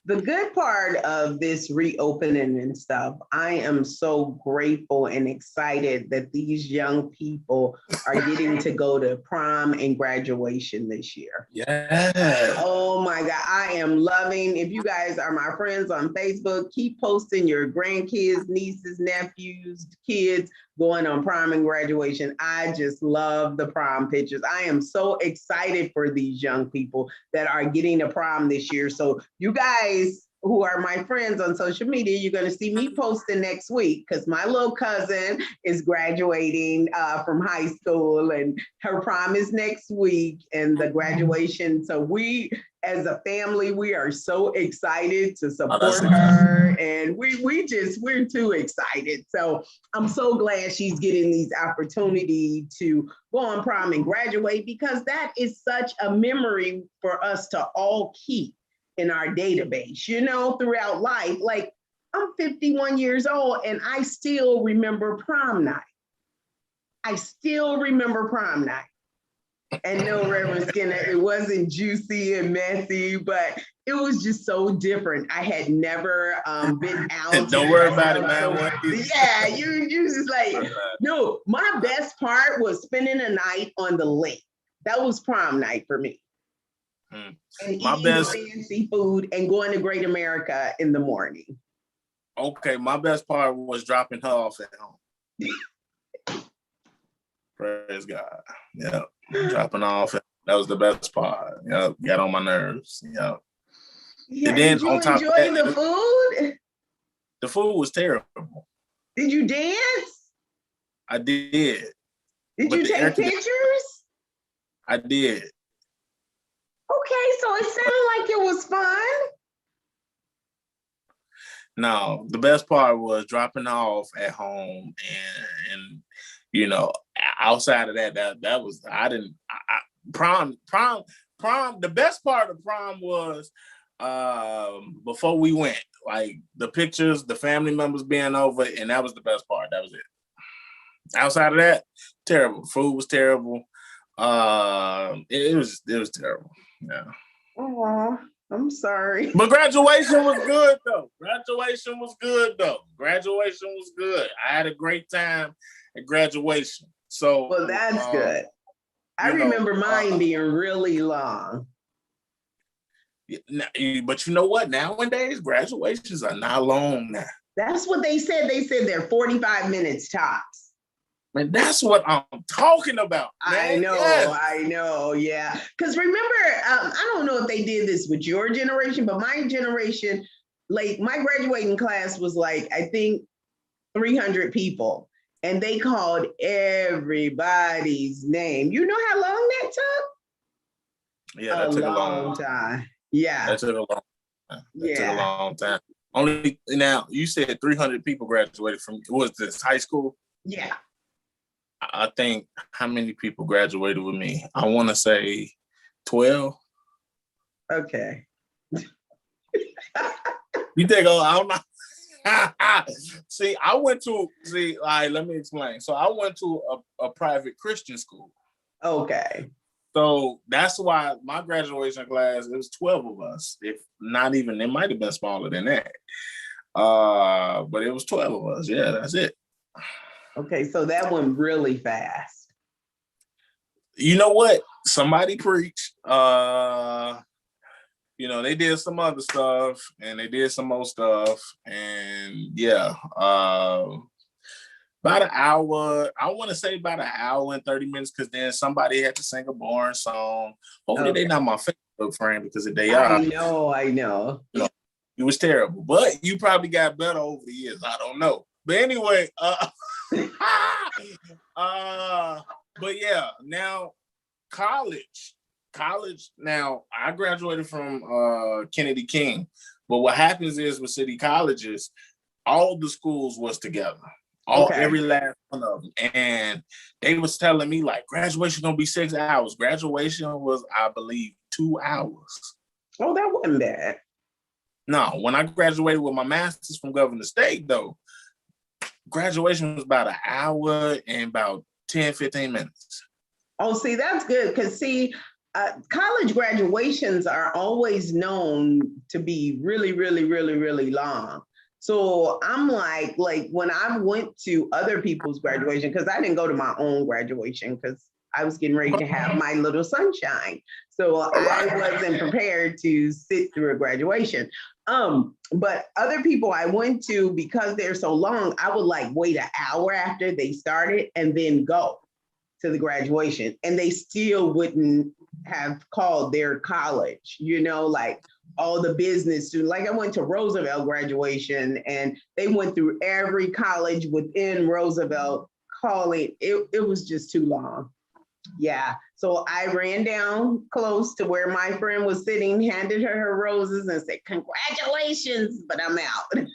The good part of this reopening and stuff, I am so grateful and excited that these young people are getting to go to prom and graduation this year. Yeah. Oh my God, I am loving. If you guys are my friends on Facebook, keep posting your grandkids, nieces, nephews, kids going on prom and graduation. I just love the prom pictures. I am so excited for these young people that are getting to prom this year. So you guys who are my friends on social media, you're going to see me posting next week because my little cousin is graduating from high school and her prom is next week and the graduation. So we, as a family, we are so excited to support her and we're too excited. So I'm so glad she's getting these opportunity to go on prom and graduate because that is such a memory for us to all keep in our database, throughout life. Like I'm 51 years old and I still remember prom night. And no, Reverend Skinner, it wasn't juicy and messy, but it was just so different. I had never been out. Don't worry about it, man. Yeah, you just like, no, my best part was spending a night on the lake. That was prom night for me. And eating fancy food and going to Great America in the morning. Okay, my best part was dropping her off at home. Praise God. Yeah, dropping off. That was the best part. Yeah, got on my nerves. Yeah. And then did you enjoy the food? The food was terrible. Did you dance? I did. Did you take pictures? I did. Okay, so it sounded like it was fun. No, the best part was dropping off at home and outside of that was prom. The best part of prom was before we went, like the pictures, the family members being over, and that was the best part. That was it. Outside of that, terrible. Food was terrible. It was terrible. Yeah. Oh, I'm sorry. But graduation was good though. Graduation was good. I had a great time at graduation. So well, that's good. I remember mine being really long. But you know what? Nowadays, graduations are not long now. That's what they said. They said they're 45 minutes tops. And that's what I'm talking about. Man. I know. Yeah. Because remember, I don't know if they did this with your generation, but my generation, like my graduating class was like, I think 300 people. And they called everybody's name. You know how long that took? Yeah, that took a long time. Yeah. That took a long time. Took a long time. Only now, you said 300 people graduated from, was this high school? Yeah. I think, how many people graduated with me? I want to say 12. Okay. You think, I don't know. Let me explain. So I went to a private Christian school. Okay. So that's why my graduation class, it was 12 of us. If not even, it might have been smaller than that. But it was 12 of us. Yeah, that's it. Okay, so that went really fast. You know what? Somebody preached. They did some other stuff and they did some more stuff. And yeah, about an hour, I want to say about an hour and 30 minutes, because then somebody had to sing a boring song. Hopefully they're not my Facebook friend, because if they are. I know. It was terrible, but you probably got better over the years. I don't know. But anyway, but yeah, now college. Now, I graduated from Kennedy King, but what happens is with city colleges, all the schools was together. Every last one of them. And they was telling me like graduation gonna be 6 hours. Graduation was, I believe, 2 hours. Oh, that wasn't bad. No, when I graduated with my master's from Governor State, though, graduation was about an hour and about 10, 15 minutes. Oh, see, that's good. Because see, college graduations are always known to be really, really, really, really long. So I'm like when I went to other people's graduation, because I didn't go to my own graduation because I was getting ready to have my little sunshine. So I wasn't prepared to sit through a graduation. But other people I went to, because they're so long, I would like wait an hour after they started and then go to the graduation. And they still wouldn't have called their college, like all the business students. Like I went to Roosevelt graduation and they went through every college within Roosevelt calling. It was just too long. Yeah. So I ran down close to where my friend was sitting, handed her roses and said, congratulations, but I'm out.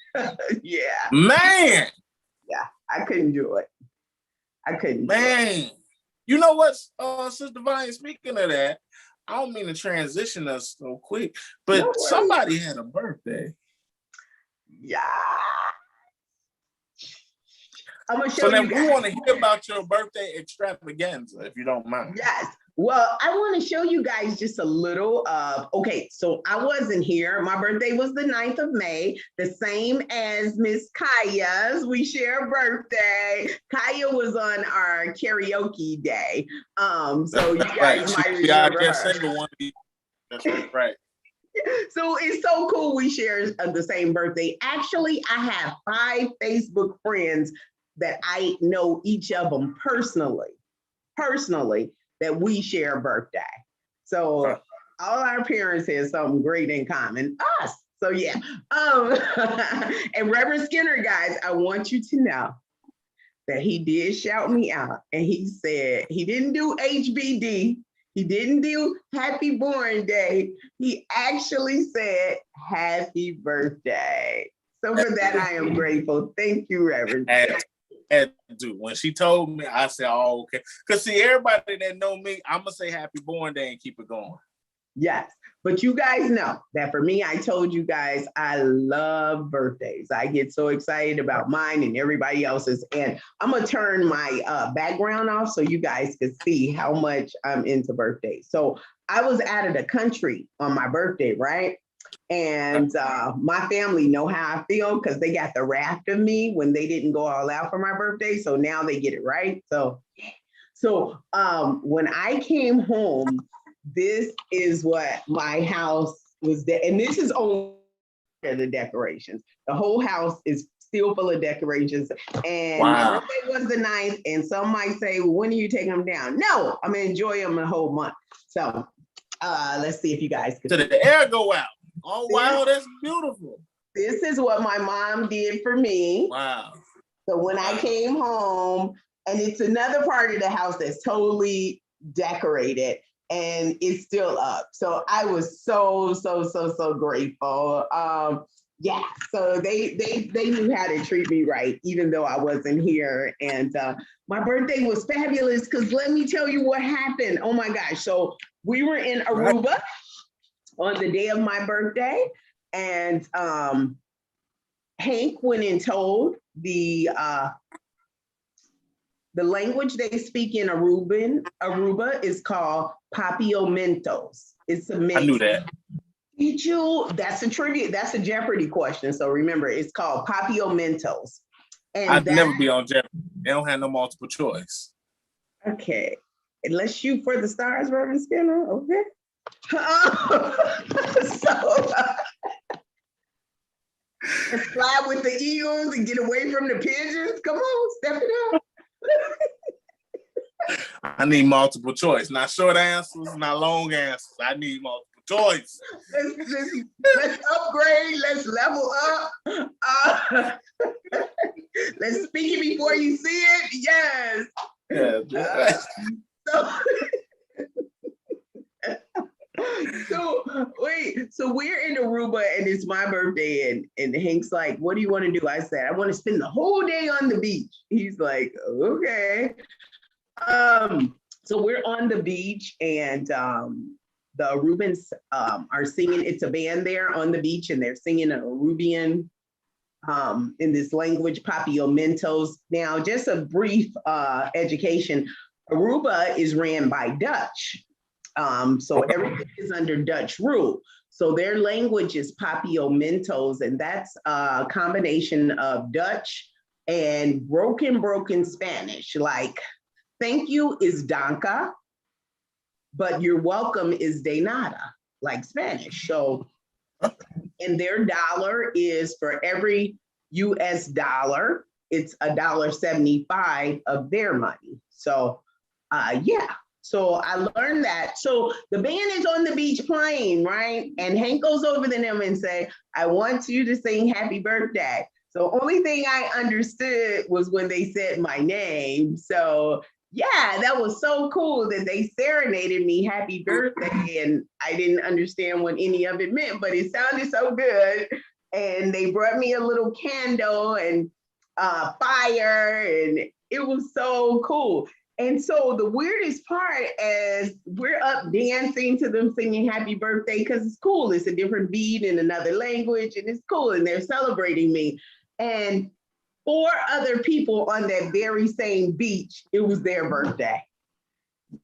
Yeah. Man. Yeah. I couldn't do it. Man. You know what, Sister Divine, speaking of that, I don't mean to transition us so quick, but somebody had a birthday. Yeah. I'm gonna show you. So now we want to hear about your birthday extravaganza, if you don't mind. Yes. Well, I want to show you guys just a little of, so I wasn't here. My birthday was the 9th of May, the same as Miss Kaya's. We share a birthday. Kaya was on our karaoke day. So you guys might remember her. That's right. So it's so cool we share the same birthday. Actually, I have 5 Facebook friends that I know each of them personally, that we share a birthday. So all our parents have something great in common, us. So yeah. And Reverend Skinner, guys, I want you to know that he did shout me out and he said he didn't do HBD. He didn't do Happy Born Day. He actually said happy birthday. So for that, I am grateful. Thank you, Reverend. When she told me, I said, oh, okay. Because see, everybody that know me, I'm going to say happy born day and keep it going. Yes. But you guys know that for me, I told you guys, I love birthdays. I get so excited about mine and everybody else's. And I'm going to turn my background off so you guys can see how much I'm into birthdays. So I was out of the country on my birthday, right? And my family know how I feel because they got the raft of me when they didn't go all out for my birthday. So now they get it right. So when I came home, this is what my house was. And this is only the decorations. The whole house is still full of decorations. And my birthday was the 9th. And some might say, well, when are you taking them down? No, I'm going to enjoy them the whole month. So let's see if you guys can. So the air go out. Oh, wow, that's beautiful. This is what my mom did for me. Wow. So when I came home, and it's another part of the house that's totally decorated and it's still up. So I was so grateful. Yeah, so they knew how to treat me right, even though I wasn't here. And my birthday was fabulous because let me tell you what happened. Oh my gosh. So we were in Aruba on the day of my birthday, and Hank went and told the language they speak in Aruba is called Papiamentos. It's a mix. I knew that. Did you? That's a trivia. That's a Jeopardy question. So remember, it's called Papiamentos. And I'd never be on Jeopardy. They don't have no multiple choice. Okay. And let's shoot for the stars, Reverend Skinner. Okay. Let's fly with the eagles and get away from the pigeons. Come on, step it up. I need multiple choice. Not short answers, not long answers. I need multiple choice. Let's upgrade. Let's level up. Let's speak it before you see it. Yes. Yeah. So we're in Aruba and it's my birthday and Hank's like, what do you want to do? I said, I want to spend the whole day on the beach. He's like, okay. So we're on the beach and the Arubans are singing. It's a band there on the beach and they're singing an Arubian in this language, Papiamentos. Now, just a brief education. Aruba is ran by Dutch. So everything is under Dutch rule. So their language is Papiamentos, and that's a combination of Dutch and broken Spanish. Like, thank you is danka, but you're welcome is de nada, like Spanish. So, and their dollar is for every US dollar, it's $1.75 of their money. So, yeah. So I learned that. So the band is on the beach playing, right? And Hank goes over to them and say, I want you to sing happy birthday. So only thing I understood was when they said my name. So yeah, that was so cool that they serenaded me happy birthday. And I didn't understand what any of it meant, but it sounded so good. And they brought me a little candle and fire, and it was so cool. And so the weirdest part is we're up dancing to them singing happy birthday because it's cool. It's a different beat in another language and it's cool. And they're celebrating me. And 4 other people on that very same beach, it was their birthday.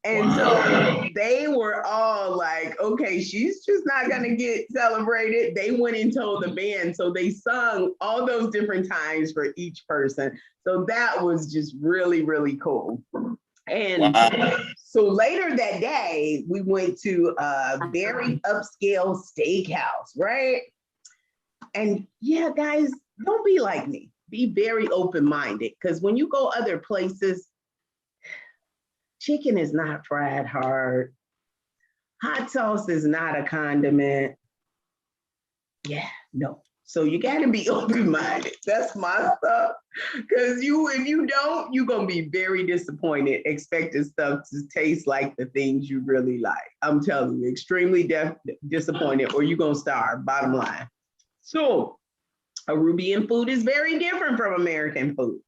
And so they were all like, okay, she's just not gonna get celebrated. They went and told the band. So they sung all those different times for each person. So that was just really, really cool. And so later that day, we went to a very upscale steakhouse, right? And yeah, guys, don't be like me. Be very open-minded, because when you go other places, chicken is not fried hard. Hot sauce is not a condiment. Yeah, no. So you gotta be open-minded. That's my stuff. Because if you don't, you're gonna be very disappointed, expecting stuff to taste like the things you really like. I'm telling you, extremely disappointed, or you're gonna starve, bottom line. So Arubian food is very different from American food.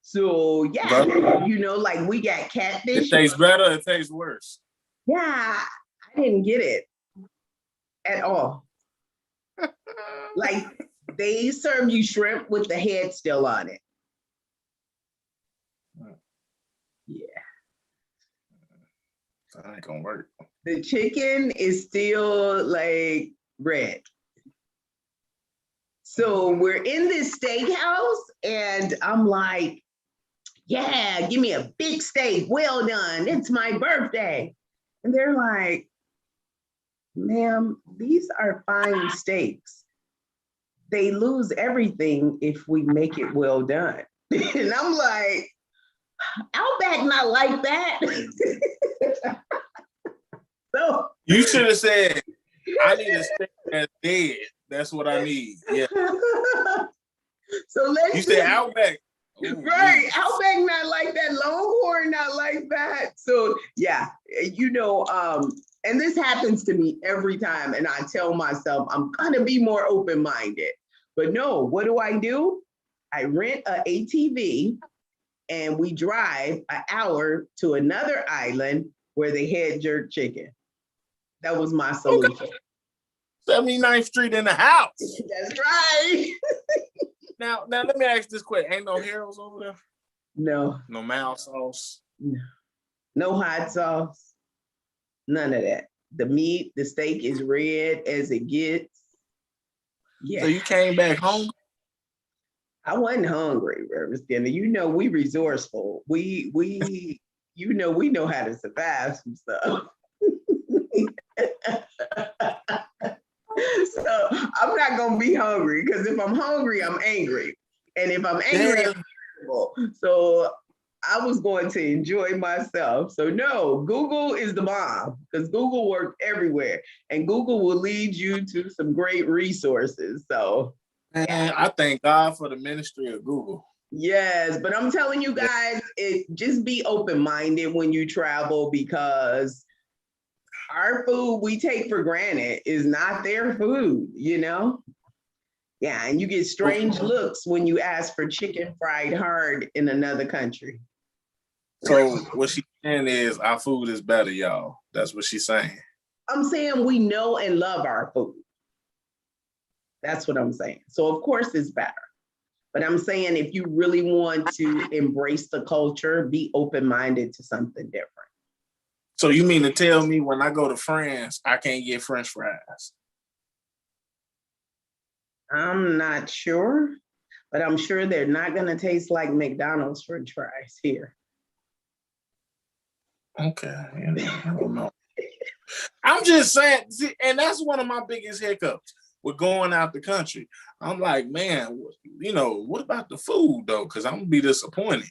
So yeah, like we got catfish. It tastes better, it tastes worse. Yeah, I didn't get it at all. Like they serve you shrimp with the head still on it. Yeah. That ain't gonna work. The chicken is still like red. So we're in this steakhouse and I'm like, yeah, give me a big steak. Well done. It's my birthday. And they're like, ma'am, these are fine steaks. They lose everything if we make it well done. And I'm like, Outback not like that. So you should have said, I need a steak that's dead. That's what I need. Yeah. So you said Outback. Ooh, right, Outback not like that, Longhorn not like that. So yeah, and this happens to me every time, and I tell myself I'm gonna be more open-minded. But no, what do? I rent an ATV and we drive an hour to another island where they had jerk chicken. That was my solution. Okay. 79th Street in the house. That's right. Now let me ask this question. Ain't no Harold's over there? No. No mild sauce? No. No hot sauce. None of that. The meat, the steak is red as it gets. Yeah. So you came back home? I wasn't hungry, Reverend Skinner. We resourceful. We know how to survive some stuff. So I'm not gonna be hungry, because if I'm hungry, I'm angry. And if I'm angry, I'm irritable. So I was going to enjoy myself. So no, Google is the bomb, because Google works everywhere and Google will lead you to some great resources. So man, I thank God for the ministry of Google. Yes, but I'm telling you guys, just be open-minded when you travel, because our food we take for granted is not their food, you know? Yeah, and you get strange looks when you ask for chicken fried hard in another country. So what she's saying is our food is better, y'all. That's what she's saying. I'm saying we know and love our food. That's what I'm saying. So of course it's better. But I'm saying if you really want to embrace the culture, be open-minded to something different. So you mean to tell me when I go to France, I can't get French fries? I'm not sure, but I'm sure they're not going to taste like McDonald's French fries here. Okay, I don't know. I'm just saying, see, and that's one of my biggest hiccups with going out the country. I'm like, man, what about the food though? Because I'm gonna be disappointed,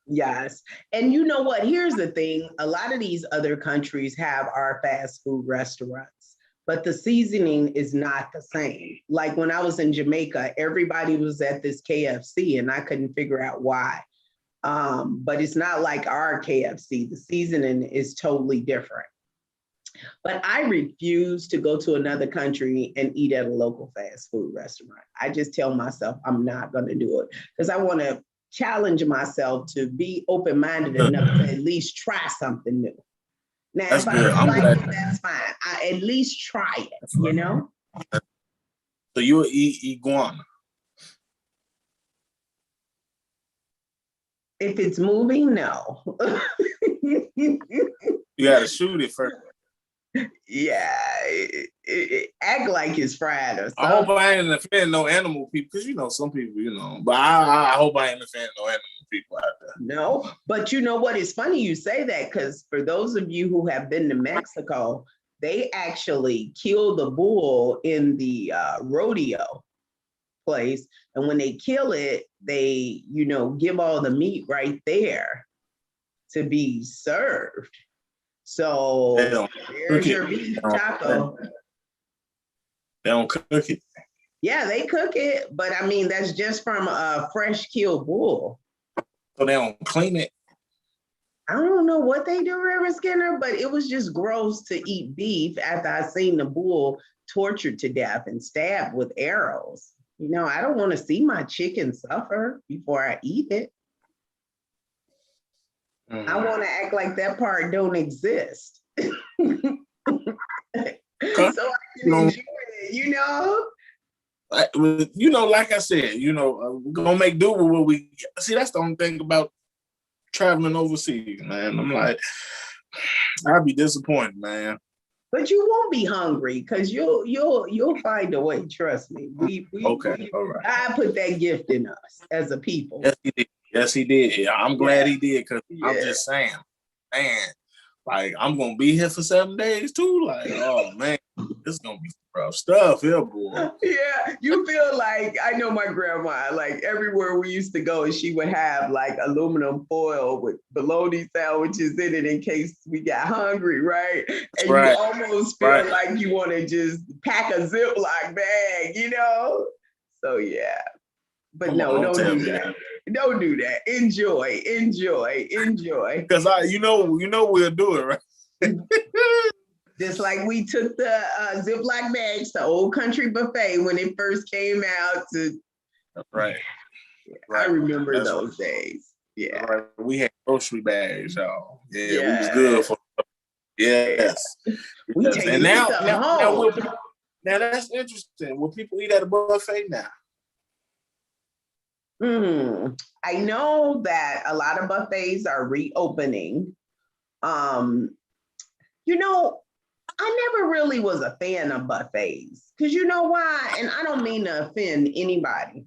Yes. And you know what? Here's the thing. A lot of these other countries have our fast food restaurants, but the seasoning is not the same. Like when I was in Jamaica, everybody was at this KFC and I couldn't figure out why. But it's not like our KFC. The seasoning is totally different. But I refuse to go to another country and eat at a local fast food restaurant. I just tell myself I'm not going to do it because I want to challenge myself to be open-minded enough to at least try something new. Now, that's if good. I don't like it, that's fine. I at least try it, So you'll eat iguana? If it's moving, no. You got to shoot it first. Yeah, it act like it's fried or something. I hope I ain't offending no animal people, because some people, but I hope I ain't offending no animal people out there. No, but you know what? It's funny you say that because for those of you who have been to Mexico, they actually kill the bull in the rodeo place. And when they kill it, they, give all the meat right there to be served. So there's your beef taco. They don't cook it. Yeah, they cook it, but I mean, that's just from a fresh killed bull. So they don't clean it? I don't know what they do, Reverend Skinner, but it was just gross to eat beef after I seen the bull tortured to death and stabbed with arrows. I don't want to see my chicken suffer before I eat it. Mm-hmm. I want to act like that part don't exist. So I can enjoy it, Like I said, we're gonna make do with what we see. That's the only thing about traveling overseas, man. I'm like, I'd be disappointed, man. But you won't be hungry because you'll find a way. Trust me. Okay, all right. I put that gift in us as a people. Yes, he did. Yeah, I'm glad he did because I'm just saying, man, like I'm gonna be here for 7 days too. Like, oh man, this is gonna be rough stuff here, boy. Yeah, you feel like I know my grandma. Like everywhere we used to go, she would have like aluminum foil with bologna sandwiches in it in case we got hungry, right? And you almost feel like you want to just pack a Ziploc bag, So yeah, but no, don't do that. Don't do that. Enjoy. Because we'll do it, right? Just like we took the Ziploc bags to Old Country Buffet when it first came out. Right. I remember those days. Yeah. Right. We had grocery bags, y'all. Yeah, we was good for. Yes. We take it home. Now that's interesting. Will people eat at a buffet now? I know that a lot of buffets are reopening. I never really was a fan of buffets because you know why? And I don't mean to offend anybody,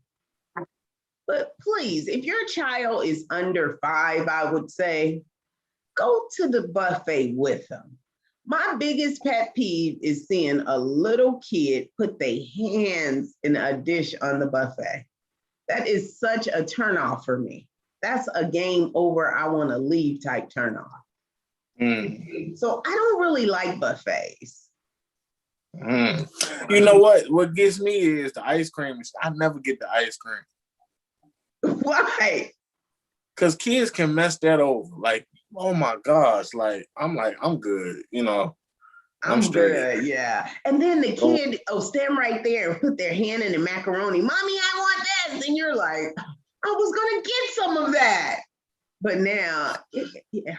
but please, if your child is under 5, I would say, go to the buffet with them. My biggest pet peeve is seeing a little kid put their hands in a dish on the buffet. That is such a turnoff for me. That's a game over, I want to leave type turnoff. So I don't really like buffets. You know what? What gets me is the ice cream. I never get the ice cream. Why? Because kids can mess that over. Like, oh my gosh. I'm good, I'm good, yeah. And then the kid stand right there and put their hand in the macaroni. Mommy, I want this. And you're like, I was gonna get some of that. But now, yeah.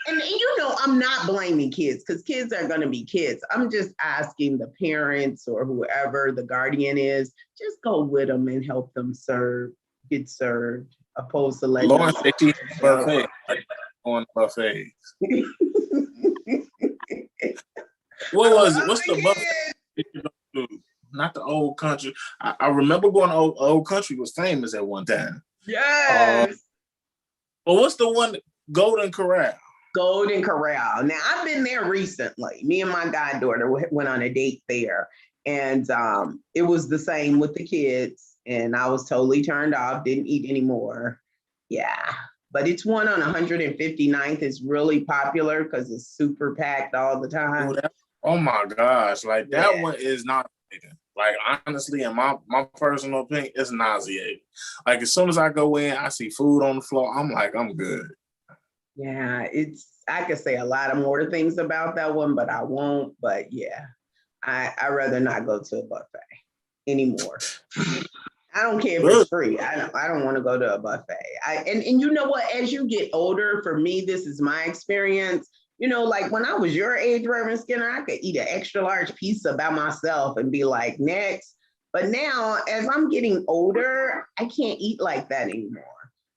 And you know, I'm not blaming kids because kids are gonna be kids. I'm just asking the parents or whoever the guardian is, just go with them and help them get served, opposed to letting Lauren them said she buffet, like on buffets. What was it? What's the buffet? Not the Old Country. I remember going to Old Country was famous at one time. Yes. But what's the one? Golden Corral. Golden Corral. Now I've been there recently. Me and my goddaughter went on a date there, and it was the same with the kids. And I was totally turned off. Didn't eat anymore. Yeah, but it's one on 159th. It's really popular because it's super packed all the time. Oh my gosh! Like that one is not. Like honestly, in my personal opinion, it's nauseating. Like as soon as I go in, I see food on the floor. I'm like, I'm good. Yeah, I could say a lot of more things about that one, but I won't. But yeah, I'd rather not go to a buffet anymore. I don't care if it's free. I don't want to go to a buffet. And you know what? As you get older, for me, this is my experience. You know, like when I was your age, Reverend Skinner, I could eat an extra large pizza by myself and be like, next. But now, as I'm getting older, I can't eat like that anymore.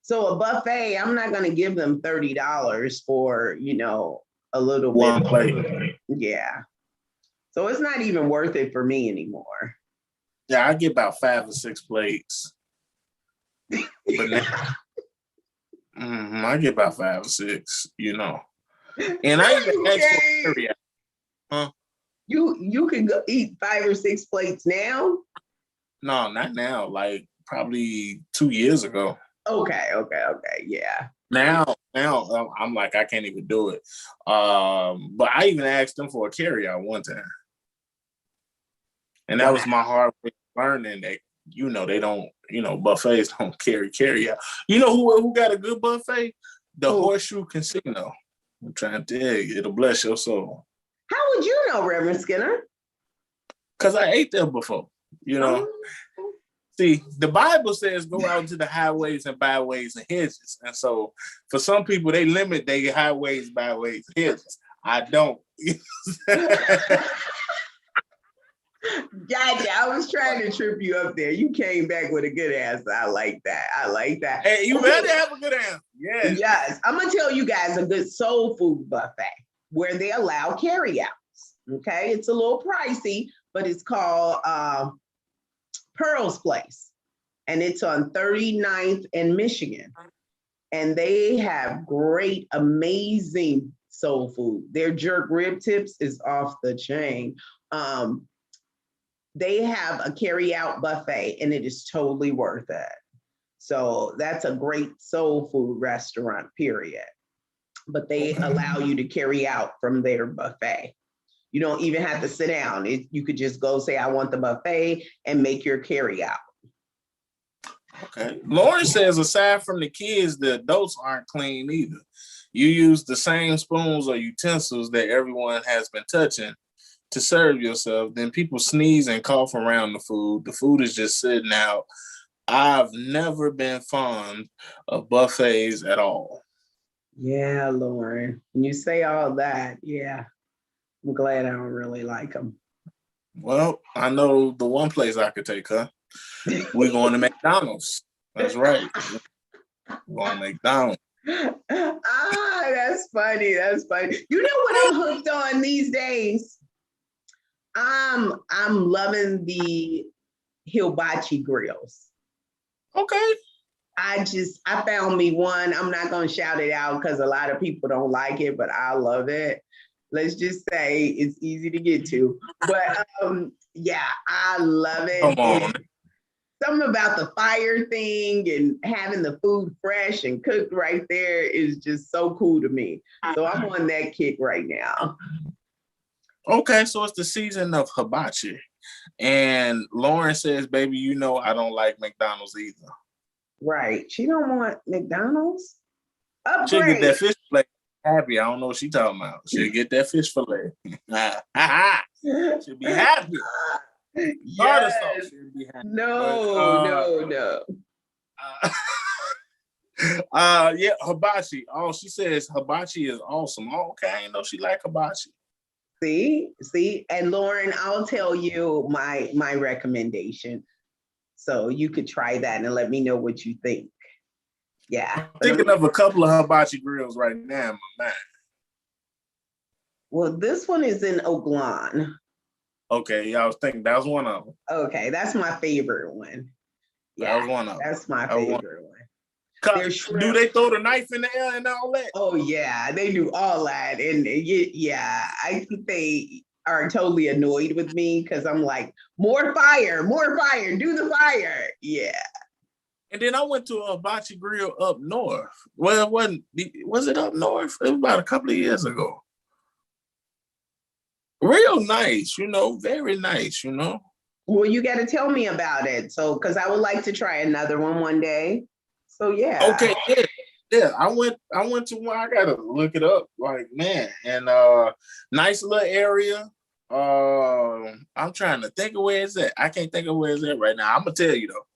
So a buffet, I'm not going to give them $30 for, you know, a little one bit. plate. Yeah. So it's not even worth it for me anymore. Yeah, I get about 5 or 6 plates. But now, I get about 5 or 6, you know. And I even asked for carryout. Huh? You can go eat 5 or 6 plates now? No, not now. Like probably 2 years ago. Okay, yeah. Now I'm like, I can't even do it. But I even asked them for a carryout one time. And that was my hard way of learning that, you know, they don't, you know, buffets don't carry out. You know who got a good buffet? The Horseshoe Casino. I'm trying to tell you, it'll bless your soul. How would you know, Reverend Skinner? Because I ate there before, you know. See, the Bible says go out into the highways and byways and hedges. And so for some people, they limit their highways, byways, and hedges. I don't. Gotcha. I was trying to trip you up there. You came back with a good answer. I like that. Hey, you better have a good answer. Yes. Yes. I'm going to tell you guys a good soul food buffet where they allow carryouts. Okay. It's a little pricey, but it's called Pearl's Place. And it's on 39th in Michigan. And they have great, amazing soul food. Their jerk rib tips is off the chain. They have a carry-out buffet and it is totally worth it. So that's a great soul food restaurant, period. But they allow you to carry out from their buffet. You don't even have to sit down. You could just go say, I want the buffet and make your carry-out. Okay. Lauren says, aside from the kids, the adults aren't clean either. You use the same spoons or utensils that everyone has been touching to serve yourself. Then people sneeze and cough around the food. The food is just sitting out. I've never been fond of buffets at all. Yeah, Lauren. When you say all that, yeah, I'm glad I don't really like them. Well, I know the one place I could take her. We're going to McDonald's. That's right. We're going to McDonald's. That's funny. You know what I'm hooked on these days? I'm loving the hibachi grills. Okay. I found me one. I'm not going to shout it out because a lot of people don't like it, but I love it. Let's just say it's easy to get to. But yeah, I love it. Come on. Something about the fire thing and having the food fresh and cooked right there is just so cool to me. So I'm on that kick right now. Okay, so it's the season of hibachi. And Lauren says, baby, you know I don't like McDonald's either. Right. She don't want McDonald's? Upgrade. She'll get that fish plate. happy. I don't know what she talking about. She'll get that fish fillet. She'll be happy. Tartar sauce, Yes. she'll be happy. No. Yeah, hibachi. Oh, she says hibachi is awesome. Oh, okay, I didn't know she like hibachi. See, and Lauren, I'll tell you my recommendation. So you could try that and let me know what you think. Yeah. I'm thinking of a couple of hibachi grills right now in my mind. Well, this one is in Oakland. Okay, yeah, I was thinking that was one of them. Okay, that's my favorite one. Yeah, that was one of them. That's my favorite one. Do they throw the knife in the air and all that? Oh yeah, they do all that, and yeah, I think they are totally annoyed with me because I'm like, more fire, do the fire. Yeah. And then I went to a hibachi grill up north. Well, it wasn't. Was it up north? It was about a couple of years ago. Real nice, very nice, Well, you got to tell me about it, so because I would like to try another one day. So yeah. Okay, yeah. I went to one. I gotta look it up. Like, man, and nice little area. I'm trying to think of where it's at. I can't think of where it's at right now. I'm gonna tell you though.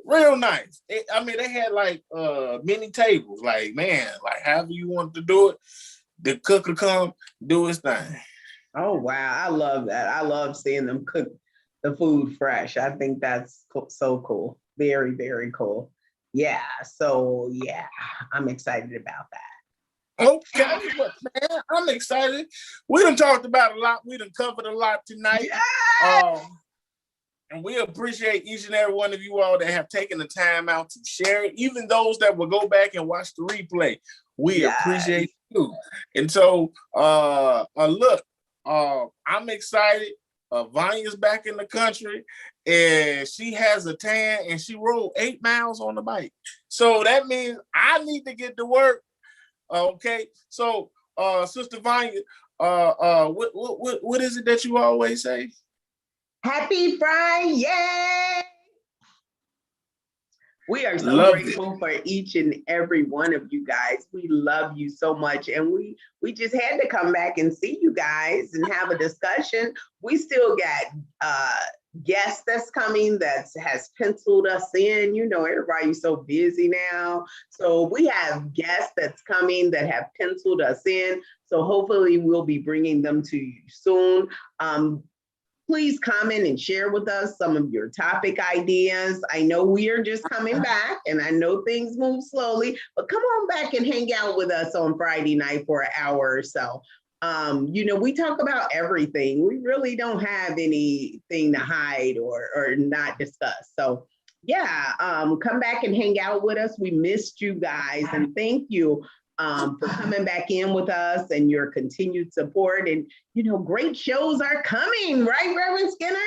Real nice. They had like many tables. Like, man, like however you want to do it, the cook will come do his thing. Oh wow, I love that. I love seeing them cook the food fresh. I think that's so cool. Very, very cool. Yeah. So yeah, I'm excited about that. Okay, but man, I'm excited. We done talked about a lot. We done covered a lot tonight. Yeah. And we appreciate each and every one of you all that have taken the time out to share it. Even those that will go back and watch the replay. We appreciate you. And so look, I'm excited. Vanya's back in the country and she has a tan and she rode 8 miles on the bike. So that means I need to get to work. Okay. So Sister Vanya, what is it that you always say? Happy Friday. We are so grateful for each and every one of you guys. We love you so much. And we just had to come back and see you guys and have a discussion. We still got guests that's coming that has penciled us in. Everybody's so busy now. So we have guests that's coming that have penciled us in. So hopefully we'll be bringing them to you soon. Please comment and share with us some of your topic ideas. I know we are just coming back and I know things move slowly, but come on back and hang out with us on Friday night for an hour or so. We talk about everything. We really don't have anything to hide or not discuss. So yeah, come back and hang out with us. We missed you guys and thank you for coming back in with us and your continued support. And, great shows are coming, right, Reverend Skinner?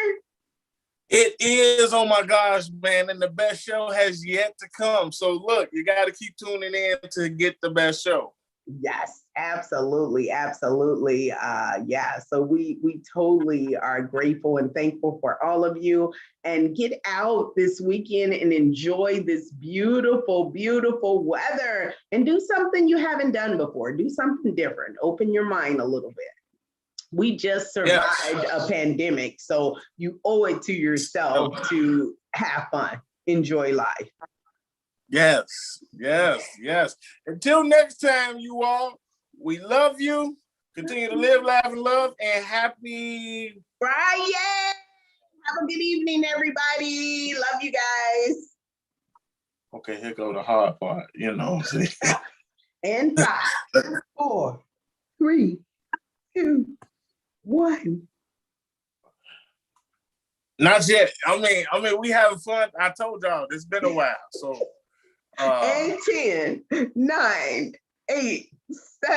It is, oh my gosh, man. And the best show has yet to come. So look, you got to keep tuning in to get the best show. Yes, absolutely. Yeah, so we totally are grateful and thankful for all of you, and get out this weekend and enjoy this beautiful, beautiful weather and do something you haven't done before. Do something different. Open your mind a little bit. We just survived a pandemic, so you owe it to yourself to have fun, enjoy life. Yes. Until next time, you all, we love you. Continue to live, laugh, and love, and happy Friday. Have a good evening, everybody. Love you guys. Okay, here go the hard part, And 5, 4, 3, 2, 1. Not yet. I mean, we having fun. I told y'all, it's been a while. So and 10, 9, 8, 7.